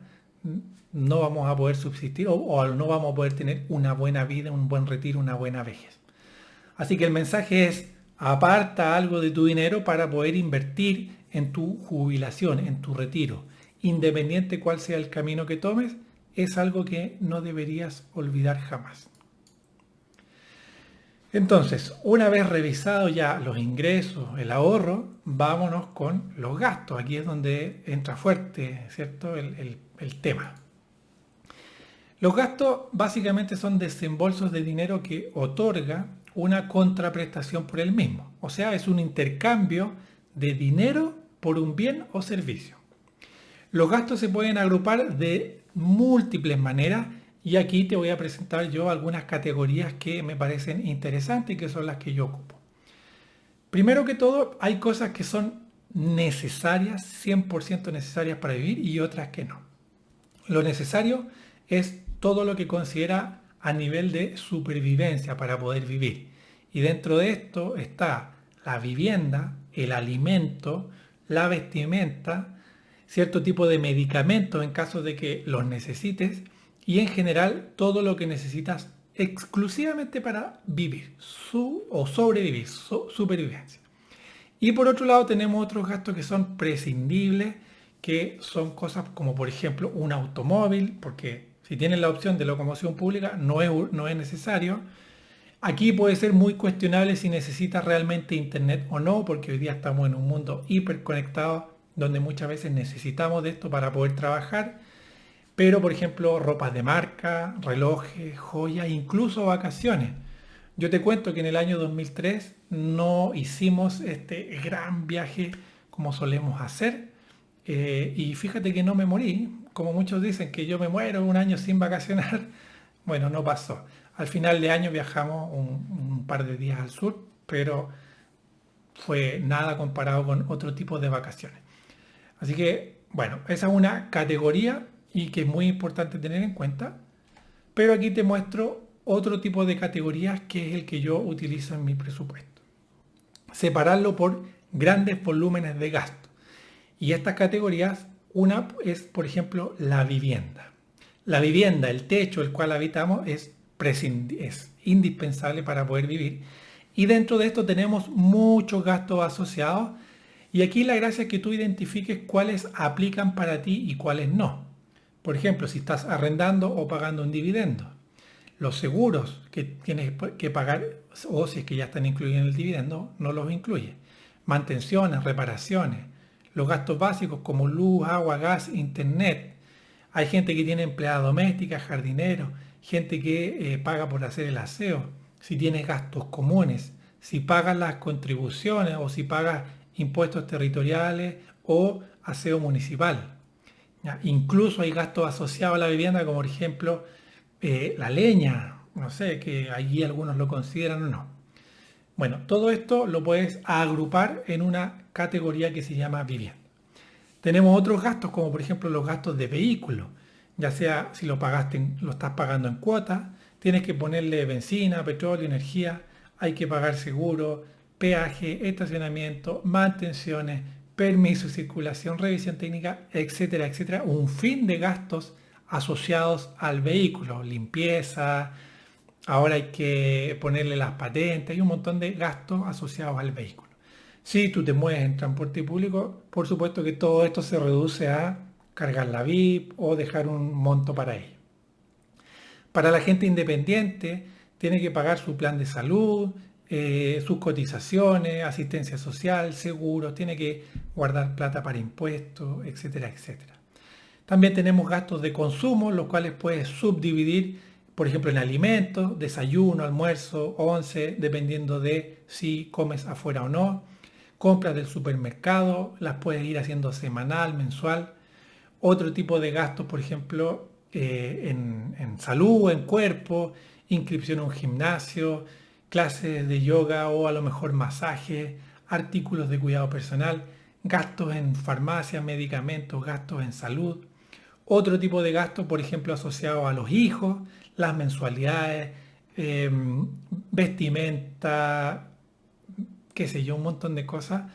no vamos a poder subsistir o no vamos a poder tener una buena vida, un buen retiro, una buena vejez. Así que el mensaje es, aparta algo de tu dinero para poder invertir en tu jubilación, en tu retiro. Independiente cuál sea el camino que tomes, es algo que no deberías olvidar jamás. Entonces, una vez revisado ya los ingresos, el ahorro, vámonos con los gastos. Aquí es donde entra fuerte, ¿cierto? El tema. Los gastos básicamente son desembolsos de dinero que otorga una contraprestación por el mismo. O sea, es un intercambio de dinero por un bien o servicio. Los gastos se pueden agrupar de múltiples maneras y aquí te voy a presentar yo algunas categorías que me parecen interesantes y que son las que yo ocupo. Primero que todo, hay cosas que son necesarias, 100% necesarias para vivir y otras que no. Lo necesario es todo lo que considera a nivel de supervivencia para poder vivir. Y dentro de esto está la vivienda, el alimento, la vestimenta, cierto tipo de medicamentos en caso de que los necesites y en general todo lo que necesitas exclusivamente para vivir o sobrevivir, supervivencia. Y por otro lado tenemos otros gastos que son prescindibles, que son cosas como por ejemplo un automóvil, porque si tienes la opción de locomoción pública no es necesario. Aquí puede ser muy cuestionable si necesitas realmente internet o no, porque hoy día estamos en un mundo hiperconectado donde muchas veces necesitamos de esto para poder trabajar. Pero, por ejemplo, ropas de marca, relojes, joyas, incluso vacaciones. Yo te cuento que en el año 2003 no hicimos este gran viaje como solemos hacer. Y fíjate que no me morí. Como muchos dicen que yo me muero un año sin vacacionar. Bueno, no pasó. Al final de año viajamos un par de días al sur, pero fue nada comparado con otro tipo de vacaciones. Así que, bueno, esa es una categoría y que es muy importante tener en cuenta. Pero aquí te muestro otro tipo de categorías que es el que yo utilizo en mi presupuesto. Separarlo por grandes volúmenes de gasto. Y estas categorías, una es, por ejemplo, la vivienda. La vivienda, el techo, el cual habitamos, es indispensable para poder vivir. Y dentro de esto tenemos muchos gastos asociados Y aquí la gracia es que tú identifiques cuáles aplican para ti y cuáles no. Por ejemplo, si estás arrendando o pagando un dividendo. Los seguros que tienes que pagar, o si es que ya están incluidos en el dividendo, no los incluye. Mantenciones, reparaciones, los gastos básicos como luz, agua, gas, internet. Hay gente que tiene empleada doméstica, jardineros, gente que paga por hacer el aseo. Si tienes gastos comunes, si pagas las contribuciones o si pagas impuestos territoriales o aseo municipal. ¿Ya? Incluso hay gastos asociados a la vivienda, como por ejemplo la leña, no sé, que allí algunos lo consideran o no. Bueno, todo esto lo puedes agrupar en una categoría que se llama vivienda. Tenemos otros gastos, como por ejemplo los gastos de vehículo, ya sea si lo pagaste, lo estás pagando en cuotas, tienes que ponerle benzina, petróleo, energía, hay que pagar seguro, peaje, estacionamiento, mantenciones, permiso de circulación, revisión técnica, etcétera, etcétera. Un fin de gastos asociados al vehículo, limpieza, ahora hay que ponerle las patentes, hay un montón de gastos asociados al vehículo. Si tú te mueves en transporte público, por supuesto que todo esto se reduce a cargar la VIP o dejar un monto para ello. Para la gente independiente, tiene que pagar su plan de salud, sus cotizaciones, asistencia social, seguros, tiene que guardar plata para impuestos, etcétera, etcétera. También tenemos gastos de consumo, los cuales puedes subdividir, por ejemplo, en alimentos, desayuno, almuerzo, once, dependiendo de si comes afuera o no. Compras del supermercado, las puedes ir haciendo semanal, mensual. Otro tipo de gastos, por ejemplo, en salud, en cuerpo, inscripción a un gimnasio, clases de yoga o a lo mejor masaje, artículos de cuidado personal, gastos en farmacia, medicamentos, gastos en salud. Otro tipo de gastos, por ejemplo, asociados a los hijos, las mensualidades, eh, vestimenta, qué sé yo, un montón de cosas.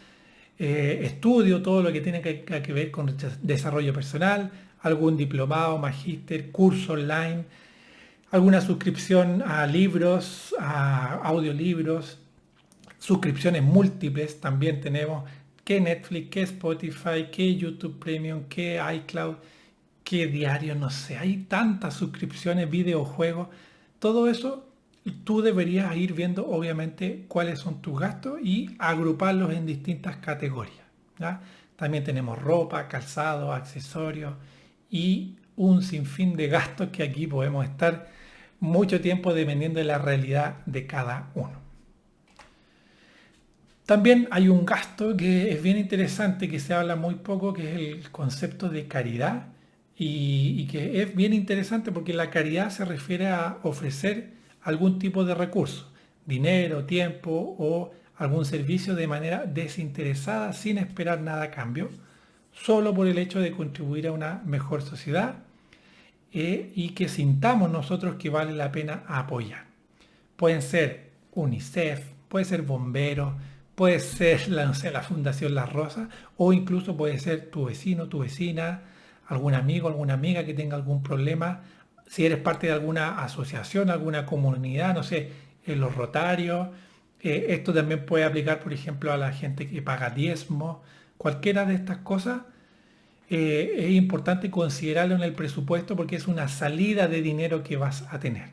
Estudio, todo lo que tiene que ver con desarrollo personal, algún diplomado, magíster, curso online, alguna suscripción a libros, a audiolibros, suscripciones múltiples también tenemos, que Netflix, que Spotify, que YouTube Premium, que iCloud, que diario, no sé, hay tantas suscripciones, videojuegos, todo eso tú deberías ir viendo obviamente cuáles son tus gastos y agruparlos en distintas categorías. ¿Ya? También tenemos ropa, calzado, accesorios y un sinfín de gastos que aquí podemos estar mucho tiempo dependiendo de la realidad de cada uno. También hay un gasto que es bien interesante, que se habla muy poco, que es el concepto de caridad y que es bien interesante porque la caridad se refiere a ofrecer algún tipo de recurso, dinero, tiempo o algún servicio de manera desinteresada sin esperar nada a cambio, solo por el hecho de contribuir a una mejor sociedad y que sintamos nosotros que vale la pena apoyar. Pueden ser UNICEF, puede ser bomberos, puede ser no sé, la Fundación Las Rosas o incluso puede ser tu vecino, tu vecina, algún amigo, alguna amiga que tenga algún problema. Si eres parte de alguna asociación, alguna comunidad, no sé, en los rotarios. Esto también puede aplicar, por ejemplo, a la gente que paga diezmo. Cualquiera de estas cosas es importante considerarlo en el presupuesto porque es una salida de dinero que vas a tener.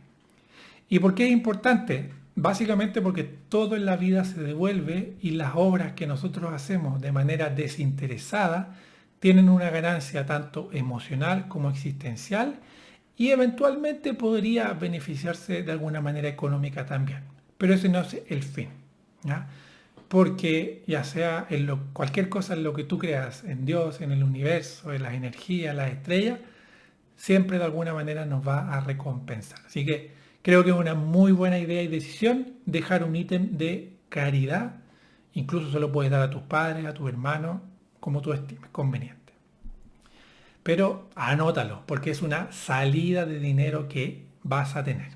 ¿Y por qué es importante? Básicamente porque todo en la vida se devuelve y las obras que nosotros hacemos de manera desinteresada tienen una ganancia tanto emocional como existencial y eventualmente podría beneficiarse de alguna manera económica también. Pero ese no es el fin. ¿Ya? Porque ya sea en cualquier cosa en lo que tú creas, en Dios, en el universo, en las energías, las estrellas, siempre de alguna manera nos va a recompensar. Así que creo que es una muy buena idea y decisión dejar un ítem de caridad. Incluso se lo puedes dar a tus padres, a tus hermanos, como tú estimes conveniente. Pero anótalo, porque es una salida de dinero que vas a tener.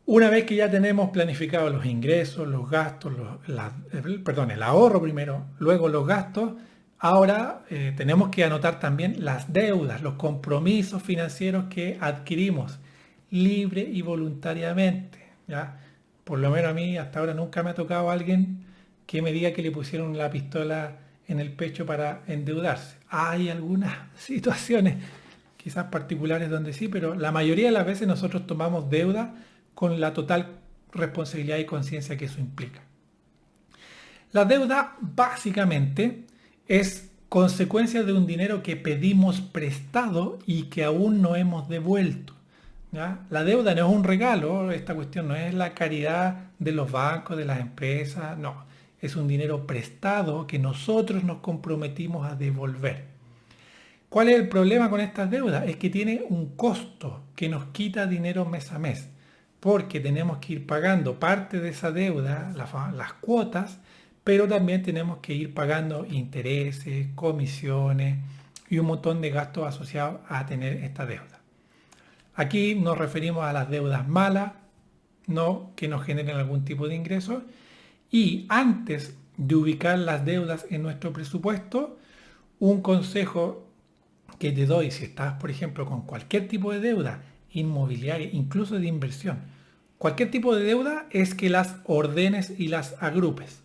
Una vez que ya tenemos planificados los ingresos, los gastos, el ahorro primero, luego los gastos, ahora tenemos que anotar también las deudas, los compromisos financieros que adquirimos libre y voluntariamente. ¿Ya? Por lo menos a mí hasta ahora nunca me ha tocado alguien que me diga que le pusieron la pistola en el pecho para endeudarse. Hay algunas situaciones, quizás particulares, donde sí, pero la mayoría de las veces nosotros tomamos deuda con la total responsabilidad y conciencia que eso implica. La deuda básicamente es consecuencia de un dinero que pedimos prestado y que aún no hemos devuelto. ¿Ya? La deuda no es un regalo, esta cuestión no es la caridad de los bancos, de las empresas, no. Es un dinero prestado que nosotros nos comprometimos a devolver. ¿Cuál es el problema con estas deudas? Es que tiene un costo que nos quita dinero mes a mes, porque tenemos que ir pagando parte de esa deuda, las cuotas, pero también tenemos que ir pagando intereses, comisiones y un montón de gastos asociados a tener esta deuda. Aquí nos referimos a las deudas malas, no que nos generen algún tipo de ingreso. Y antes de ubicar las deudas en nuestro presupuesto, un consejo que te doy si estás, por ejemplo, con cualquier tipo de deuda inmobiliaria, incluso de inversión, cualquier tipo de deuda, es que las ordenes y las agrupes.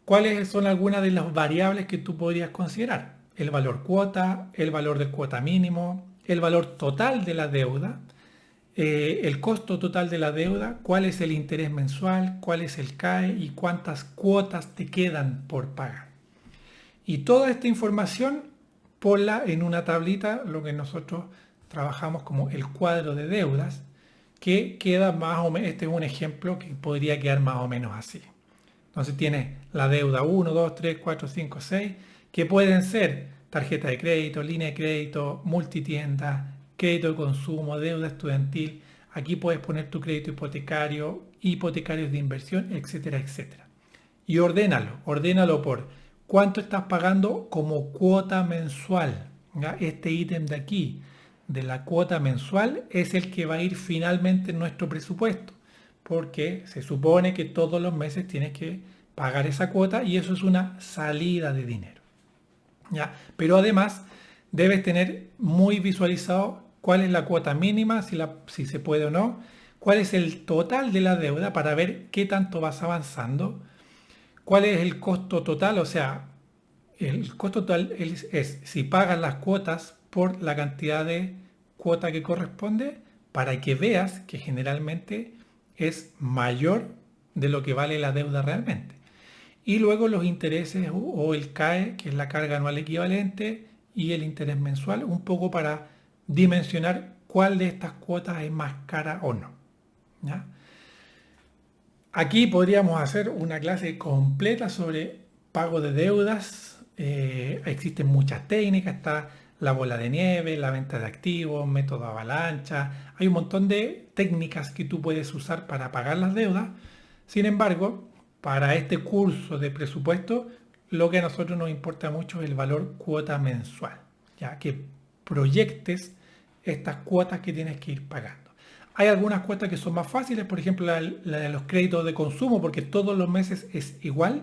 ¿Cuáles son algunas de las variables que tú podrías considerar? El valor cuota, el valor del cuota mínimo, el valor total de la deuda, el costo total de la deuda, cuál es el interés mensual, cuál es el CAE y cuántas cuotas te quedan por pagar. Y toda esta información ponla en una tablita, lo que nosotros trabajamos como el cuadro de deudas, que queda más o menos, este es un ejemplo que podría quedar más o menos así. Entonces tienes la deuda 1, 2, 3, 4, 5, 6, que pueden ser tarjeta de crédito, línea de crédito, multitienda, crédito de consumo, deuda estudiantil. Aquí puedes poner tu crédito hipotecario, hipotecarios de inversión, etcétera, etcétera. Y ordénalo por cuánto estás pagando como cuota mensual. ¿Ya? Este ítem de aquí, de la cuota mensual, es el que va a ir finalmente en nuestro presupuesto, porque se supone que todos los meses tienes que pagar esa cuota y eso es una salida de dinero. ¿Ya? Pero además debes tener muy visualizado cuál es la cuota mínima, si se puede o no, cuál es el total de la deuda para ver qué tanto vas avanzando, cuál es el costo total, o sea, el costo total es si pagas las cuotas por la cantidad de cuota que corresponde, para que veas que generalmente es mayor de lo que vale la deuda realmente. Y luego los intereses o el CAE, que es la carga anual equivalente, y el interés mensual, un poco para dimensionar cuál de estas cuotas es más cara o no. ¿Ya? Aquí podríamos hacer una clase completa sobre pago de deudas. Existen muchas técnicas, está la bola de nieve, la venta de activos, método avalancha. Hay un montón de técnicas que tú puedes usar para pagar las deudas. Sin embargo, para este curso de presupuesto, lo que a nosotros nos importa mucho es el valor cuota mensual, ya que proyectes estas cuotas que tienes que ir pagando. Hay algunas cuotas que son más fáciles, por ejemplo la de los créditos de consumo, porque todos los meses es igual,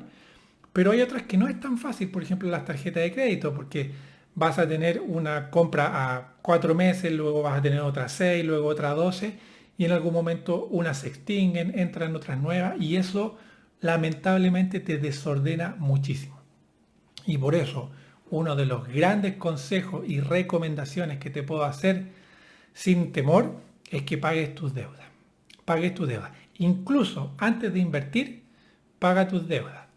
pero hay otras que no es tan fácil, por ejemplo las tarjetas de crédito, porque vas a tener una compra a 4 meses, luego vas a tener otra 6, luego otra 12, y en algún momento unas se extinguen, entran otras nuevas, y eso lamentablemente te desordena muchísimo. Y por eso, uno de los grandes consejos y recomendaciones que te puedo hacer sin temor es que pagues tus deudas. Pagues tus deudas. Incluso antes de invertir, paga tus deudas.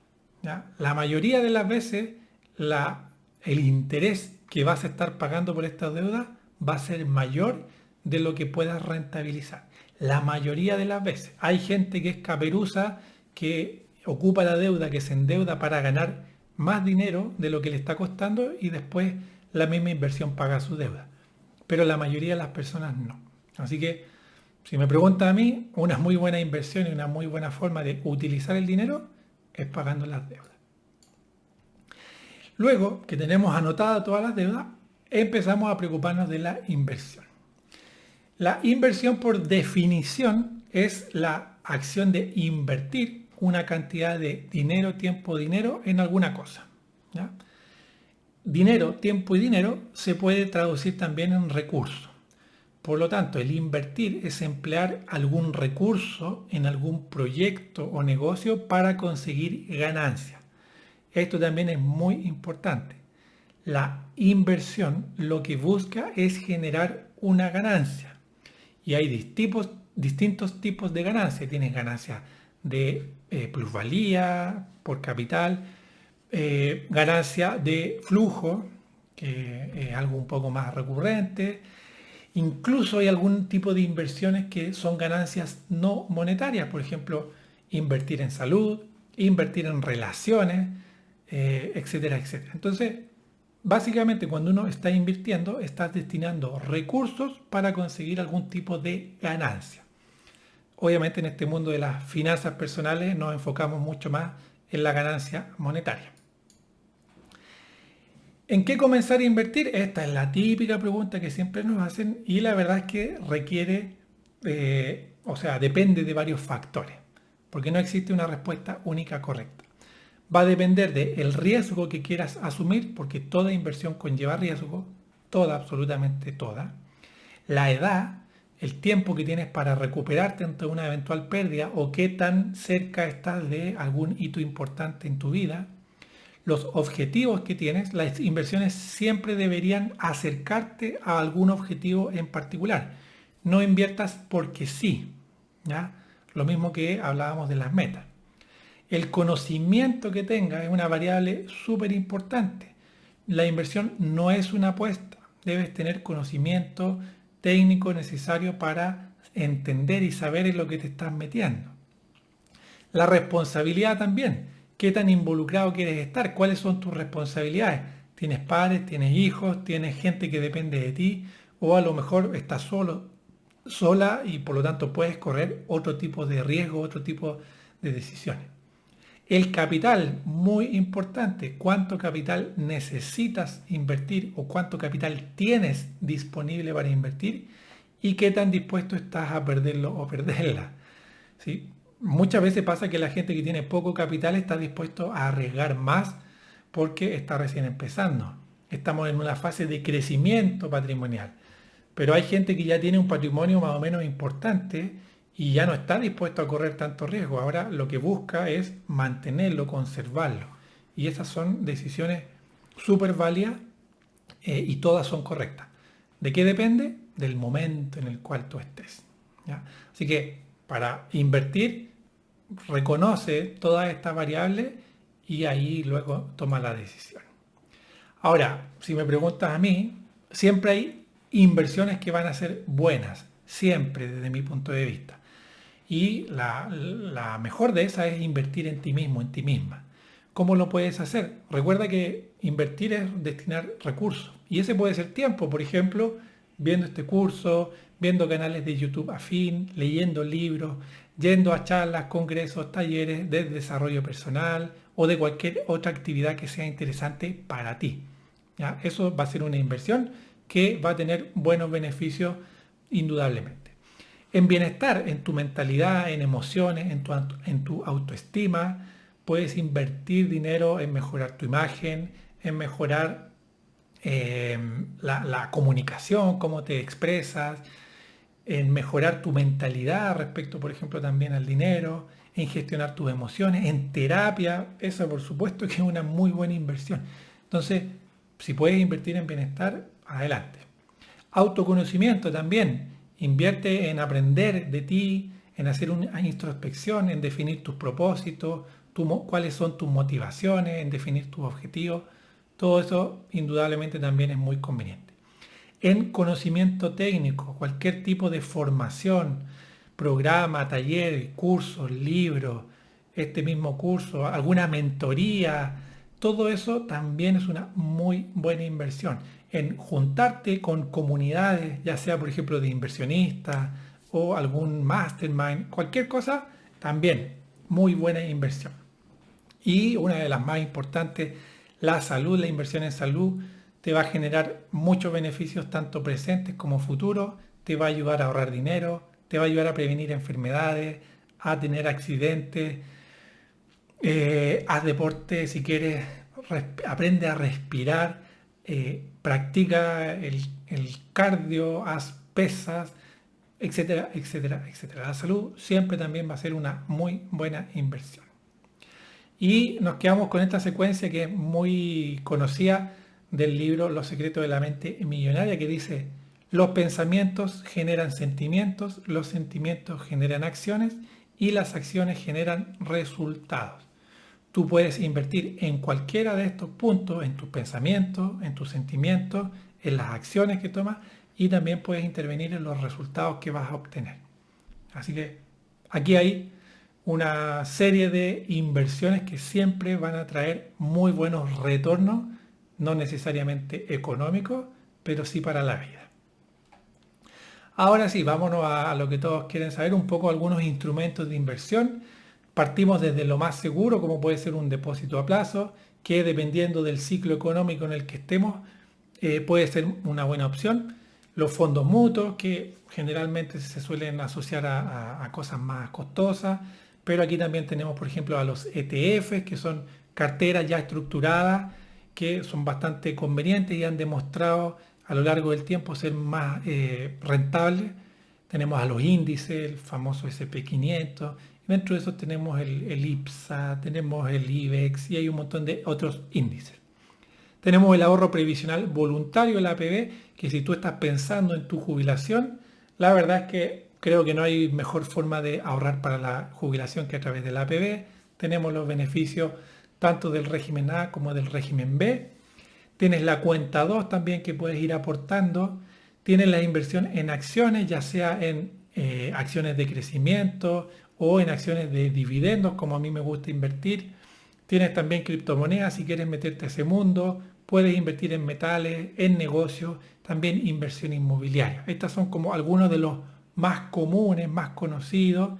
¿Ya? La mayoría de las veces, el interés que vas a estar pagando por estas deudas va a ser mayor de lo que puedas rentabilizar. La mayoría de las veces. Hay gente que es caperuza, que ocupa la deuda, que se endeuda para ganar más dinero de lo que le está costando y después la misma inversión paga su deuda. Pero la mayoría de las personas no. Así que, si me preguntan a mí, una muy buena inversión y una muy buena forma de utilizar el dinero es pagando las deudas. Luego que tenemos anotadas todas las deudas, empezamos a preocuparnos de la inversión. La inversión, por definición, es la acción de invertir una cantidad de dinero, tiempo, dinero en alguna cosa. ¿Ya? Dinero, tiempo y dinero se puede traducir también en recursos. Por lo tanto, el invertir es emplear algún recurso en algún proyecto o negocio para conseguir ganancias. Esto también es muy importante. La inversión lo que busca es generar una ganancia. Y hay distintos tipos de ganancias. Tienes ganancias de plusvalía por capital, ganancia de flujo, que es algo un poco más recurrente. Incluso hay algún tipo de inversiones que son ganancias no monetarias, por ejemplo, invertir en salud, invertir en relaciones, etcétera, etcétera. Entonces, básicamente cuando uno está invirtiendo, estás destinando recursos para conseguir algún tipo de ganancia. Obviamente en este mundo de las finanzas personales nos enfocamos mucho más en la ganancia monetaria. ¿En qué comenzar a invertir? Esta es la típica pregunta que siempre nos hacen y la verdad es que requiere, depende de varios factores, porque no existe una respuesta única correcta. Va a depender del riesgo que quieras asumir, porque toda inversión conlleva riesgo, toda, absolutamente toda. La edad, el tiempo que tienes para recuperarte ante una eventual pérdida o qué tan cerca estás de algún hito importante en tu vida. Los objetivos que tienes, las inversiones siempre deberían acercarte a algún objetivo en particular. No inviertas porque sí, ¿ya? Lo mismo que hablábamos de las metas. El conocimiento que tengas es una variable súper importante. La inversión no es una apuesta. Debes tener conocimiento técnico necesario para entender y saber en lo que te estás metiendo. La responsabilidad también. ¿Qué tan involucrado quieres estar? ¿Cuáles son tus responsabilidades? ¿Tienes padres? ¿Tienes hijos? ¿Tienes gente que depende de ti? O a lo mejor estás solo, sola y por lo tanto puedes correr otro tipo de riesgo, otro tipo de decisiones. El capital, muy importante. ¿Cuánto capital necesitas invertir o cuánto capital tienes disponible para invertir? ¿Y qué tan dispuesto estás a perderlo o perderla? ¿Sí? Muchas veces pasa que la gente que tiene poco capital está dispuesto a arriesgar más porque está recién empezando. Estamos en una fase de crecimiento patrimonial. Pero hay gente que ya tiene un patrimonio más o menos importante y ya no está dispuesto a correr tanto riesgo. Ahora lo que busca es mantenerlo, conservarlo. Y esas son decisiones súper válidas y todas son correctas. ¿De qué depende? Del momento en el cual tú estés. ¿Ya? Así que para invertir, reconoce todas estas variables y ahí luego toma la decisión. Ahora, si me preguntas a mí, siempre hay inversiones que van a ser buenas, siempre desde mi punto de vista. Y la mejor de esas es invertir en ti mismo, en ti misma. ¿Cómo lo puedes hacer? Recuerda que invertir es destinar recursos. Y ese puede ser tiempo, por ejemplo, viendo este curso, viendo canales de YouTube afín, leyendo libros, yendo a charlas, congresos, talleres de desarrollo personal o de cualquier otra actividad que sea interesante para ti. ¿Ya? Eso va a ser una inversión que va a tener buenos beneficios indudablemente. En bienestar, en tu mentalidad, en emociones, en tu autoestima, puedes invertir dinero en mejorar tu imagen, en mejorar la comunicación, cómo te expresas, en mejorar tu mentalidad respecto, por ejemplo, también al dinero, en gestionar tus emociones, en terapia. Eso, por supuesto, que es una muy buena inversión. Entonces, si puedes invertir en bienestar, adelante. Autoconocimiento también. Invierte en aprender de ti, en hacer una introspección, en definir tus propósitos, cuáles son tus motivaciones, en definir tus objetivos. Todo eso indudablemente también es muy conveniente. En conocimiento técnico, cualquier tipo de formación, programa, taller, cursos, libros, este mismo curso, alguna mentoría, todo eso también es una muy buena inversión. En juntarte con comunidades, ya sea por ejemplo de inversionistas o algún mastermind, cualquier cosa, también muy buena inversión. Y una de las más importantes, la salud, la inversión en salud, te va a generar muchos beneficios tanto presentes como futuros, te va a ayudar a ahorrar dinero, te va a ayudar a prevenir enfermedades, a tener accidentes, haz deporte si quieres, aprende a respirar, practica el cardio, haz pesas, etcétera, etcétera, etcétera. La salud siempre también va a ser una muy buena inversión. Y nos quedamos con esta secuencia que es muy conocida del libro Los secretos de la mente millonaria, que dice: los pensamientos generan sentimientos, los sentimientos generan acciones y las acciones generan resultados. Tú puedes invertir en cualquiera de estos puntos, en tus pensamientos, en tus sentimientos, en las acciones que tomas, y también puedes intervenir en los resultados que vas a obtener. Así que aquí hay una serie de inversiones que siempre van a traer muy buenos retornos, no necesariamente económicos, pero sí para la vida. Ahora sí, vámonos a lo que todos quieren saber, un poco algunos instrumentos de inversión. Partimos desde lo más seguro, como puede ser un depósito a plazo, que dependiendo del ciclo económico en el que estemos, puede ser una buena opción. Los fondos mutuos, que generalmente se suelen asociar a cosas más costosas, pero aquí también tenemos, por ejemplo, a los ETFs, que son carteras ya estructuradas, que son bastante convenientes y han demostrado a lo largo del tiempo ser más rentables. Tenemos a los índices, el famoso SP500, y dentro de eso tenemos el IPSA, tenemos el IBEX y hay un montón de otros índices. Tenemos el ahorro previsional voluntario, el APB, que si tú estás pensando en tu jubilación, la verdad es que creo que no hay mejor forma de ahorrar para la jubilación que a través del APB. Tenemos los beneficios tanto del régimen A como del régimen B. Tienes la cuenta 2 también que puedes ir aportando. Tienes la inversión en acciones, ya sea en acciones de crecimiento o en acciones de dividendos, como a mí me gusta invertir. Tienes también criptomonedas si quieres meterte a ese mundo. Puedes invertir en metales, en negocios, también inversión inmobiliaria. Estos son como algunos de los más comunes, más conocidos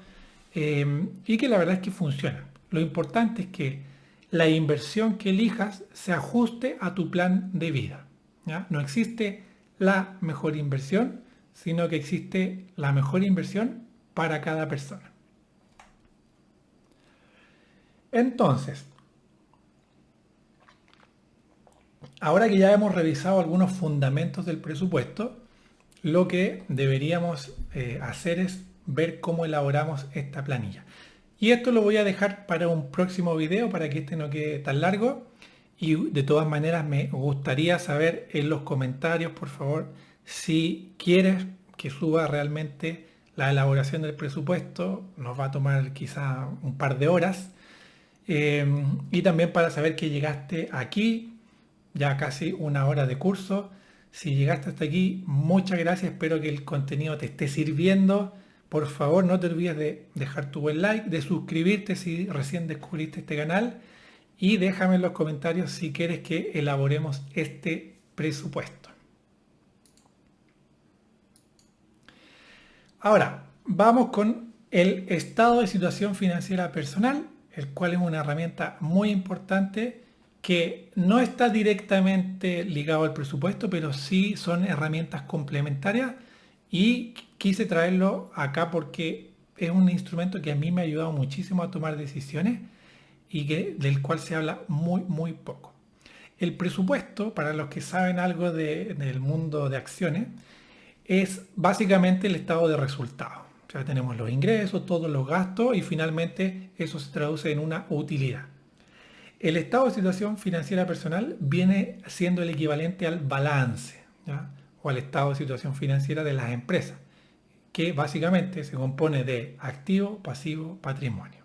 y que la verdad es que funcionan. Lo importante es que la inversión que elijas se ajuste a tu plan de vida, ¿ya? No existe la mejor inversión, sino que existe la mejor inversión para cada persona. Entonces, ahora que ya hemos revisado algunos fundamentos del presupuesto, lo que deberíamos hacer es ver cómo elaboramos esta planilla. Y esto lo voy a dejar para un próximo video para que este no quede tan largo. Y de todas maneras me gustaría saber en los comentarios, por favor, si quieres que suba realmente la elaboración del presupuesto. Nos va a tomar quizá un par de horas. Y también para saber que llegaste aquí, ya casi una hora de curso. Si llegaste hasta aquí, muchas gracias. Espero que el contenido te esté sirviendo. Por favor, no te olvides de dejar tu buen like, de suscribirte si recién descubriste este canal y déjame en los comentarios si quieres que elaboremos este presupuesto. Ahora, vamos con el estado de situación financiera personal, el cual es una herramienta muy importante que no está directamente ligado al presupuesto, pero sí son herramientas complementarias y quise traerlo acá porque es un instrumento que a mí me ha ayudado muchísimo a tomar decisiones y del cual se habla muy poco. El presupuesto, para los que saben algo del mundo de acciones, es básicamente el estado de resultados. O sea, tenemos los ingresos, todos los gastos y finalmente eso se traduce en una utilidad. El estado de situación financiera personal viene siendo el equivalente al balance, ¿ya? O al estado de situación financiera de las empresas, que básicamente se compone de activo, pasivo, patrimonio.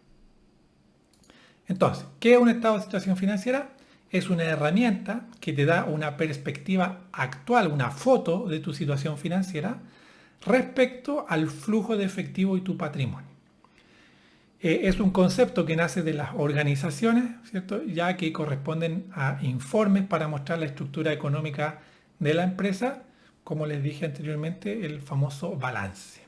Entonces, ¿qué es un estado de situación financiera? Es una herramienta que te da una perspectiva actual, una foto de tu situación financiera respecto al flujo de efectivo y tu patrimonio. Es un concepto que nace de las organizaciones, ¿cierto? Ya que corresponden a informes para mostrar la estructura económica de la empresa, como les dije anteriormente, el famoso balance.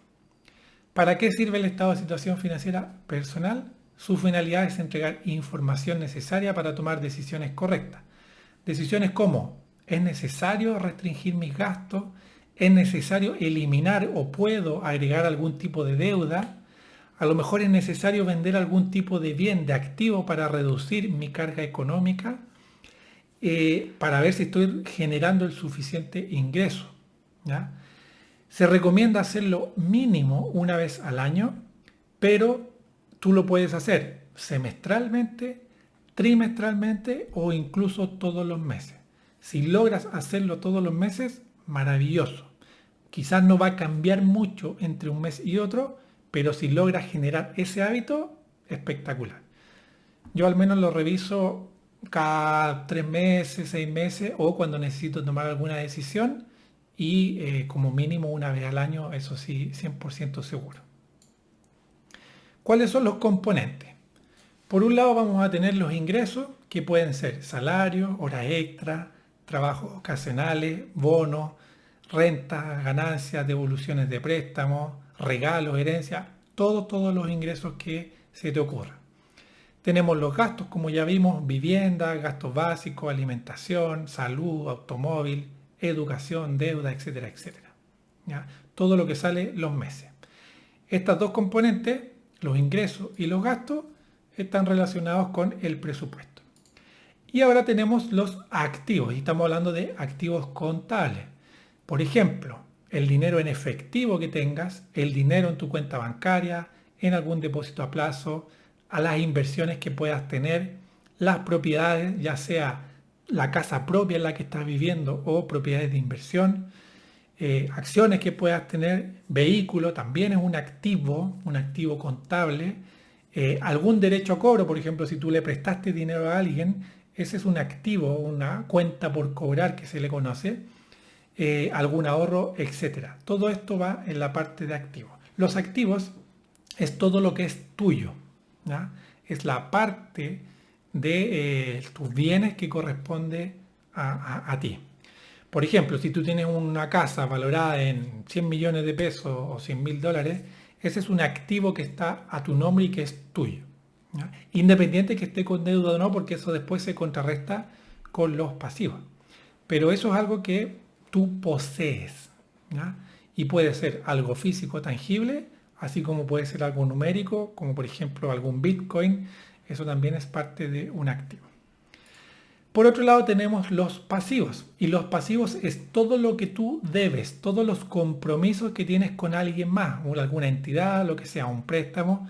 ¿Para qué sirve el estado de situación financiera personal? Su finalidad es entregar información necesaria para tomar decisiones correctas. Decisiones como: ¿es necesario restringir mis gastos? ¿Es necesario eliminar o puedo agregar algún tipo de deuda? A lo mejor es necesario vender algún tipo de bien, de activo para reducir mi carga económica, para ver si estoy generando el suficiente ingreso, ¿ya? Se recomienda hacerlo mínimo una vez al año, pero tú lo puedes hacer semestralmente, trimestralmente o incluso todos los meses. Si logras hacerlo todos los meses, maravilloso. Quizás no va a cambiar mucho entre un mes y otro, pero si logras generar ese hábito, espectacular. Yo al menos lo reviso cada 3 meses, 6 meses o cuando necesito tomar alguna decisión y como mínimo una vez al año, eso sí, 100% seguro. ¿Cuáles son los componentes? Por un lado vamos a tener los ingresos que pueden ser salarios, horas extras, trabajos ocasionales, bonos, rentas, ganancias, devoluciones de préstamos, regalos, herencias, todos los ingresos que se te ocurran. Tenemos los gastos, como ya vimos, vivienda, gastos básicos, alimentación, salud, automóvil, educación, deuda, etcétera, etcétera. ¿Ya? Todo lo que sale los meses. Estas dos componentes, los ingresos y los gastos, están relacionados con el presupuesto. Y ahora tenemos los activos, y estamos hablando de activos contables. Por ejemplo, el dinero en efectivo que tengas, el dinero en tu cuenta bancaria, en algún depósito a plazo, a las inversiones que puedas tener, las propiedades, ya sea la casa propia en la que estás viviendo o propiedades de inversión, acciones que puedas tener, vehículo también es un activo contable, algún derecho a cobro, por ejemplo, si tú le prestaste dinero a alguien, ese es un activo, una cuenta por cobrar que se le conoce, algún ahorro, etcétera. Todo esto va en la parte de activos. Los activos es todo lo que es tuyo, ¿ya? Es la parte de tus bienes que corresponde a ti. Por ejemplo, si tú tienes una casa valorada en 100 millones de pesos o 100.000 dólares, ese es un activo que está a tu nombre y que es tuyo, ¿ya? Independiente que esté con deuda o no, porque eso después se contrarresta con los pasivos. Pero eso es algo que tú posees, ¿ya? Y puede ser algo físico tangible, así como puede ser algo numérico, como por ejemplo algún Bitcoin. Eso también es parte de un activo. Por otro lado tenemos los pasivos, y los pasivos es todo lo que tú debes, todos los compromisos que tienes con alguien más, o alguna entidad, lo que sea, un préstamo.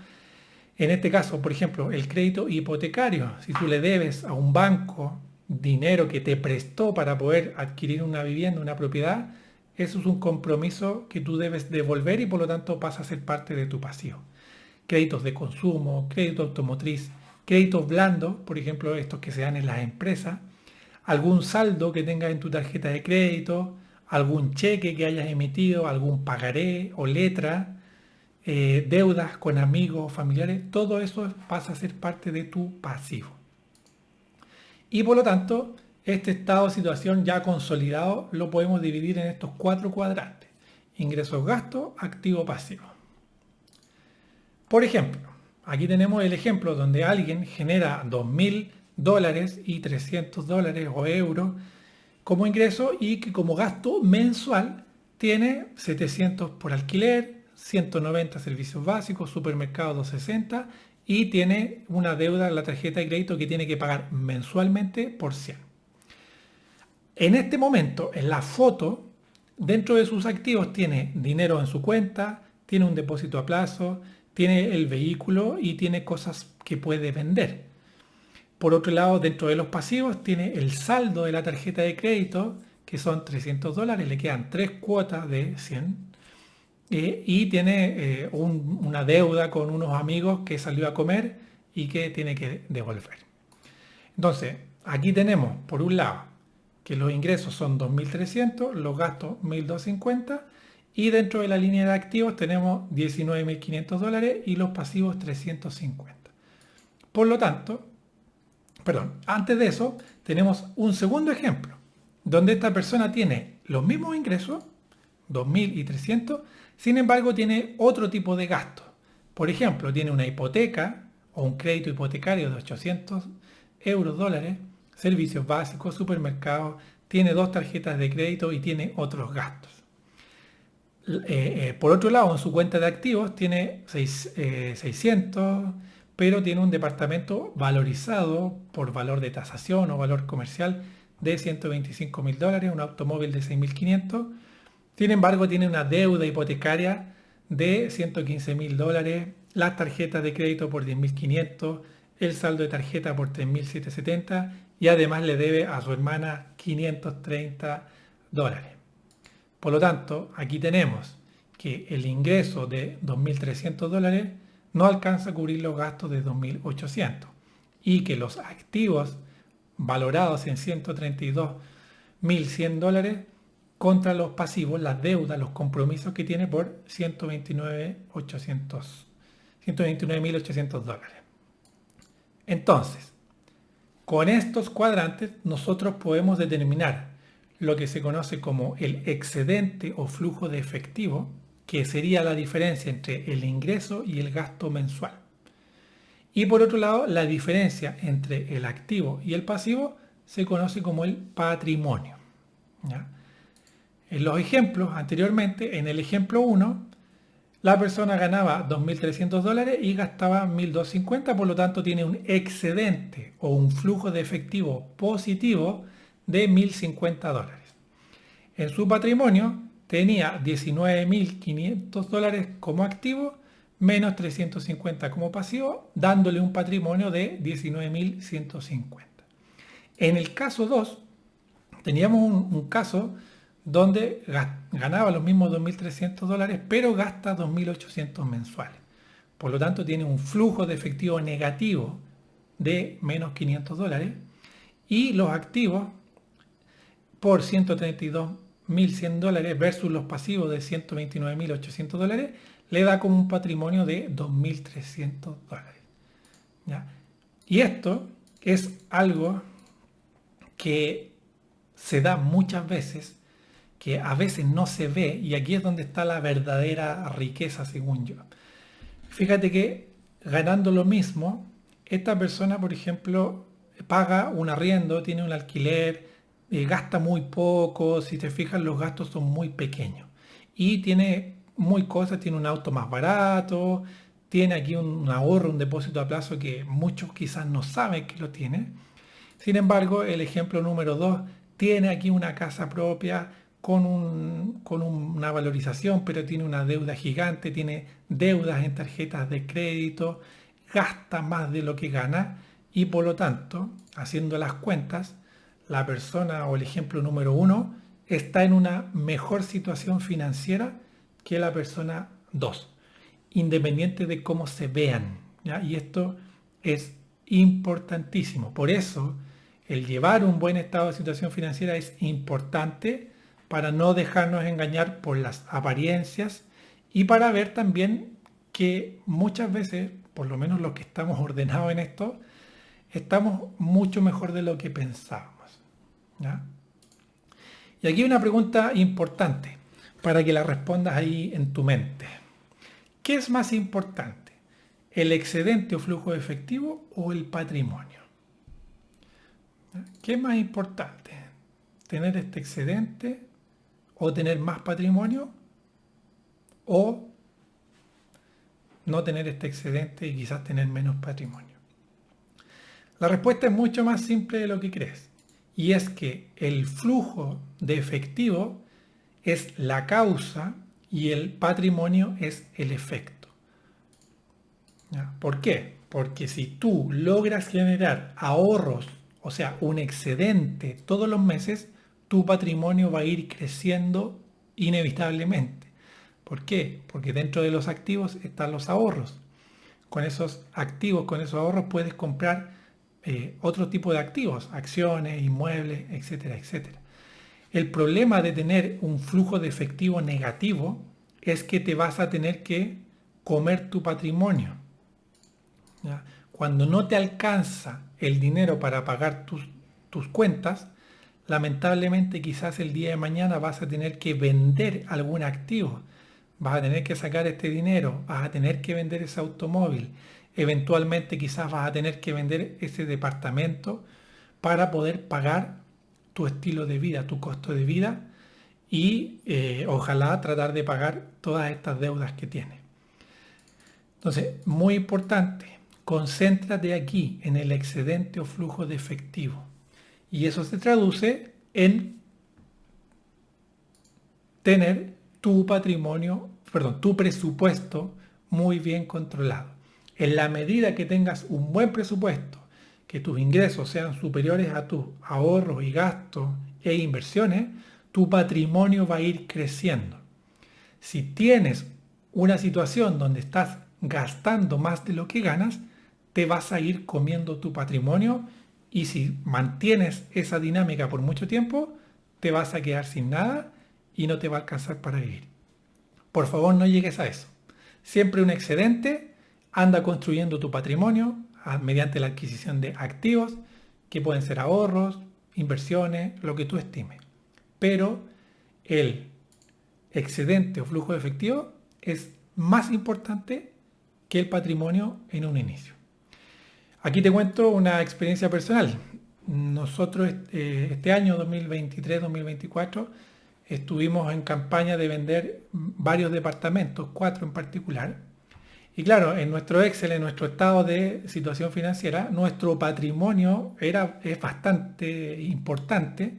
En este caso, por ejemplo, el crédito hipotecario. Si tú le debes a un banco dinero que te prestó para poder adquirir una vivienda, una propiedad, eso es un compromiso que tú debes devolver y por lo tanto pasa a ser parte de tu pasivo. Créditos de consumo, crédito automotriz, créditos blandos, por ejemplo, estos que se dan en las empresas, algún saldo que tengas en tu tarjeta de crédito, algún cheque que hayas emitido, algún pagaré o letra, deudas con amigos o familiares, todo eso pasa a ser parte de tu pasivo. Y por lo tanto, este estado de situación ya consolidado lo podemos dividir en estos 4 cuadrantes: ingresos, gastos, activo, pasivo. Por ejemplo, aquí tenemos el ejemplo donde alguien genera 2.000 dólares y 300 dólares o euros como ingreso y que como gasto mensual tiene 700 por alquiler, 190 servicios básicos, supermercado 260 y tiene una deuda en la tarjeta de crédito que tiene que pagar mensualmente por 100. En este momento, en la foto, dentro de sus activos tiene dinero en su cuenta, tiene un depósito a plazo, tiene el vehículo y tiene cosas que puede vender. Por otro lado, dentro de los pasivos tiene el saldo de la tarjeta de crédito, que son 300 dólares, le quedan 3 cuotas de 100. Y tiene una deuda con unos amigos que salió a comer y que tiene que devolver. Entonces, aquí tenemos, por un lado, que los ingresos son 2.300, los gastos 1.250 y dentro de la línea de activos tenemos 19.500 dólares y los pasivos 350. Por lo tanto, antes de eso tenemos un segundo ejemplo, donde esta persona tiene los mismos ingresos, 2.300, sin embargo tiene otro tipo de gastos. Por ejemplo, tiene una hipoteca o un crédito hipotecario de 800 euros, dólares, servicios básicos, supermercados, tiene 2 tarjetas de crédito y tiene otros gastos. Por otro lado, en su cuenta de activos tiene 600, pero tiene un departamento valorizado por valor de tasación o valor comercial de 125.000 dólares, un automóvil de 6.500 Sin embargo, tiene una deuda hipotecaria de $115.000, las tarjetas de crédito por 10.500, el saldo de tarjeta por 3.770 y además le debe a su hermana $530. Por lo tanto, aquí tenemos que el ingreso de $2.300 no alcanza a cubrir los gastos de 2.800 y que los activos valorados en $132.100 contra los pasivos, las deudas, los compromisos que tiene por $129.800. Entonces, con estos cuadrantes nosotros podemos determinar lo que se conoce como el excedente o flujo de efectivo, que sería la diferencia entre el ingreso y el gasto mensual. Y por otro lado, la diferencia entre el activo y el pasivo se conoce como el patrimonio. ¿Ya? En los ejemplos anteriormente, en el ejemplo 1, la persona ganaba $2.300 y gastaba $1.250, por lo tanto tiene un excedente o un flujo de efectivo positivo de $1.050. En su patrimonio tenía $19.500 como activo menos 350 como pasivo, dándole un patrimonio de 19.150. En el caso 2, teníamos un caso donde ganaba los mismos $2.300, pero gasta 2.800 mensuales. Por lo tanto, tiene un flujo de efectivo negativo de menos $500 y los activos por $132.100 versus los pasivos de $129.800 le da como un patrimonio de $2.300. ¿Ya? Y esto es algo que se da muchas veces, que a veces no se ve, y aquí es donde está la verdadera riqueza según yo. Fíjate que ganando lo mismo, esta persona, por ejemplo, paga un arriendo, tiene un alquiler, gasta muy poco, si te fijas los gastos son muy pequeños. Y tiene muy cosas, tiene un auto más barato, tiene aquí un ahorro, un depósito a plazo que muchos quizás no saben que lo tiene. Sin embargo, el ejemplo número 2 tiene aquí una casa propia con una valorización, pero tiene una deuda gigante, tiene deudas en tarjetas de crédito, gasta más de lo que gana y por lo tanto, haciendo las cuentas, la persona o el ejemplo número 1 está en una mejor situación financiera que la persona 2, independiente de cómo se vean, ¿ya? Y esto es importantísimo. Por eso, el llevar un buen estado de situación financiera es importante para no dejarnos engañar por las apariencias y para ver también que muchas veces, por lo menos los que estamos ordenados en esto, estamos mucho mejor de lo que pensábamos, ¿ya? Y aquí hay una pregunta importante para que la respondas ahí en tu mente. ¿Qué es más importante? ¿El excedente o flujo de efectivo o el patrimonio? ¿Qué es más importante? ¿Tener este excedente o tener más patrimonio? ¿O no tener este excedente y quizás tener menos patrimonio? La respuesta es mucho más simple de lo que crees. Y es que el flujo de efectivo es la causa y el patrimonio es el efecto. ¿Ya? ¿Por qué? Porque si tú logras generar ahorros, o sea, un excedente todos los meses, tu patrimonio va a ir creciendo inevitablemente. ¿Por qué? Porque dentro de los activos están los ahorros. Con esos activos, con esos ahorros puedes comprar otro tipo de activos, acciones, inmuebles, etcétera, etcétera. El problema de tener un flujo de efectivo negativo es que te vas a tener que comer tu patrimonio, ¿ya? Cuando no te alcanza el dinero para pagar tus cuentas, lamentablemente quizás el día de mañana vas a tener que vender algún activo, vas a tener que sacar este dinero, vas a tener que vender ese automóvil, eventualmente quizás vas a tener que vender ese departamento para poder pagar tu estilo de vida, tu costo de vida y ojalá tratar de pagar todas estas deudas que tienes. Entonces, muy importante, concéntrate aquí en el excedente o flujo de efectivo. Y eso se traduce en tener tu patrimonio, perdón, tu presupuesto muy bien controlado. En la medida que tengas un buen presupuesto, que tus ingresos sean superiores a tus ahorros y gastos e inversiones, tu patrimonio va a ir creciendo. Si tienes una situación donde estás gastando más de lo que ganas, te vas a ir comiendo tu patrimonio, y si mantienes esa dinámica por mucho tiempo, te vas a quedar sin nada y no te va a alcanzar para vivir. Por favor, no llegues a eso. Siempre un excedente, anda construyendo tu patrimonio mediante la adquisición de activos, que pueden ser ahorros, inversiones, lo que tú estimes. Pero el excedente o flujo de efectivo es más importante que el patrimonio en un inicio. Aquí te cuento una experiencia personal. Nosotros este año 2023-2024 estuvimos en campaña de vender varios departamentos, 4 en particular. Y claro, en nuestro Excel, en nuestro estado de situación financiera, nuestro patrimonio es bastante importante.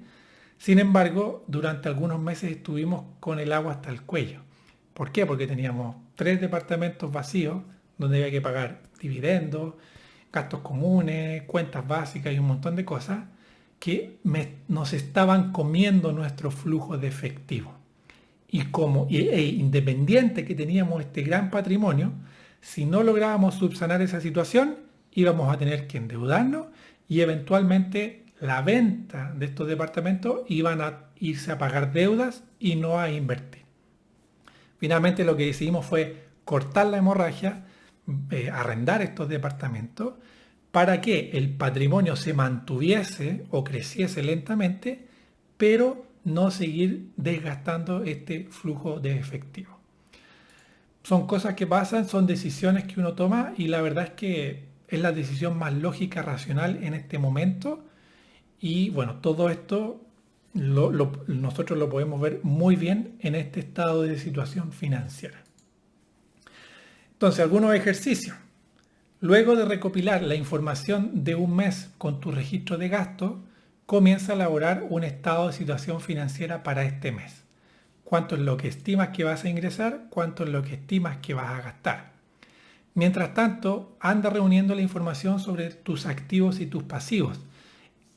Sin embargo, durante algunos meses estuvimos con el agua hasta el cuello. ¿Por qué? Porque teníamos 3 departamentos vacíos donde había que pagar dividendos, gastos comunes, cuentas básicas y un montón de cosas que nos estaban comiendo nuestro flujo de efectivo. E independiente que teníamos este gran patrimonio, si no lográbamos subsanar esa situación, íbamos a tener que endeudarnos y eventualmente la venta de estos departamentos iban a irse a pagar deudas y no a invertir. Finalmente lo que decidimos fue cortar la hemorragia, arrendar estos departamentos para que el patrimonio se mantuviese o creciese lentamente, pero no seguir desgastando este flujo de efectivo. Son cosas que pasan, son decisiones que uno toma, y la verdad es que es la decisión más lógica, racional en este momento. Y bueno, todo esto nosotros lo podemos ver muy bien en este estado de situación financiera. Entonces, algunos ejercicios. Luego de recopilar la información de un mes con tu registro de gastos, comienza a elaborar un estado de situación financiera para este mes. ¿Cuánto es lo que estimas que vas a ingresar? ¿Cuánto es lo que estimas que vas a gastar? Mientras tanto, anda reuniendo la información sobre tus activos y tus pasivos.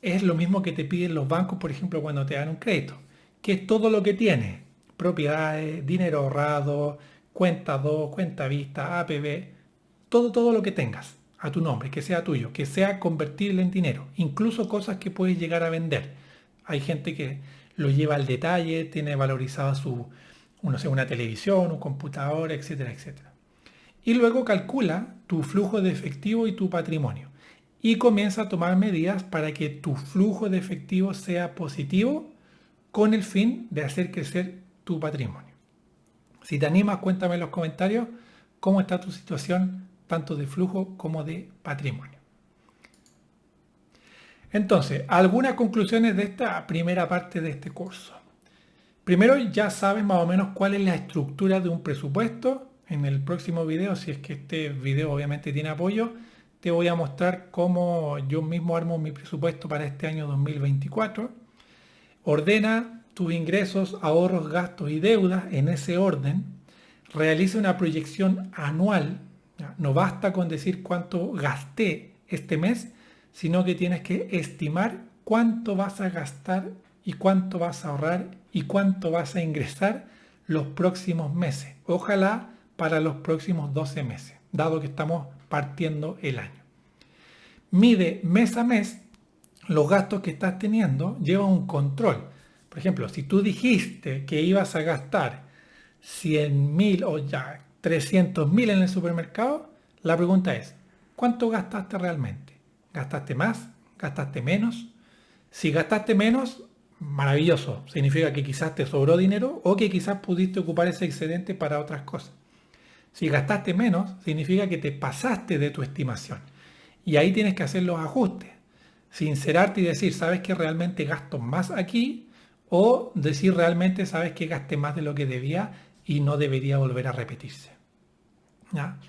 Es lo mismo que te piden los bancos, por ejemplo, cuando te dan un crédito, que es todo lo que tienes: propiedades, dinero ahorrado, cuenta 2, cuenta vista, APB, todo lo que tengas a tu nombre, que sea tuyo, que sea convertible en dinero, incluso cosas que puedes llegar a vender. Hay gente que lo lleva al detalle, tiene valorizada una televisión, un computador, etcétera, etcétera. Y luego calcula tu flujo de efectivo y tu patrimonio, y comienza a tomar medidas para que tu flujo de efectivo sea positivo, con el fin de hacer crecer tu patrimonio. Si te animas, cuéntame en los comentarios cómo está tu situación, tanto de flujo como de patrimonio. Entonces, algunas conclusiones de esta primera parte de este curso. Primero, ya sabes más o menos cuál es la estructura de un presupuesto. En el próximo video, si es que este video obviamente tiene apoyo, te voy a mostrar cómo yo mismo armo mi presupuesto para este año 2024. Ordena tus ingresos, ahorros, gastos y deudas en ese orden. Realiza una proyección anual. No basta con decir cuánto gasté este mes, sino que tienes que estimar cuánto vas a gastar y cuánto vas a ahorrar y cuánto vas a ingresar los próximos meses. Ojalá para los próximos 12 meses, dado que estamos partiendo el año. Mide mes a mes los gastos que estás teniendo, lleva un control. Por ejemplo, si tú dijiste que ibas a gastar 100.000 o ya 300.000 en el supermercado, la pregunta es, ¿cuánto gastaste realmente? ¿Gastaste más? ¿Gastaste menos? Si gastaste menos, maravilloso. Significa que quizás te sobró dinero o que quizás pudiste ocupar ese excedente para otras cosas. Si gastaste menos, significa que te pasaste de tu estimación. Y ahí tienes que hacer los ajustes. Sincerarte y decir, ¿sabes que realmente gasto más aquí? O decir, realmente sabes que gasté más de lo que debía y no debería volver a repetirse. ¿Ya?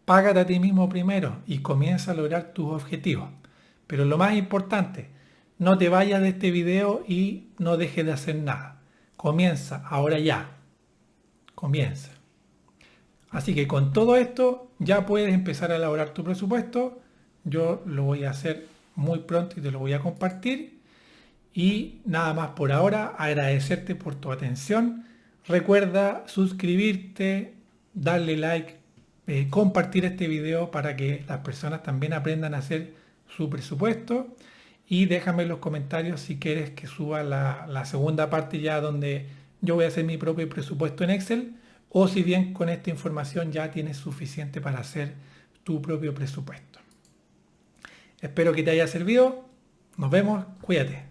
Págate a ti mismo primero y comienza a lograr tus objetivos. Pero lo más importante, no te vayas de este video y no dejes de hacer nada. Comienza, ahora ya. Comienza. Así que con todo esto ya puedes empezar a elaborar tu presupuesto. Yo lo voy a hacer muy pronto y te lo voy a compartir. Y nada más por ahora, agradecerte por tu atención. Recuerda suscribirte, darle like, compartir este video para que las personas también aprendan a hacer su presupuesto. Y déjame en los comentarios si quieres que suba la segunda parte ya donde yo voy a hacer mi propio presupuesto en Excel o si bien con esta información ya tienes suficiente para hacer tu propio presupuesto. Espero que te haya servido. Nos vemos. Cuídate.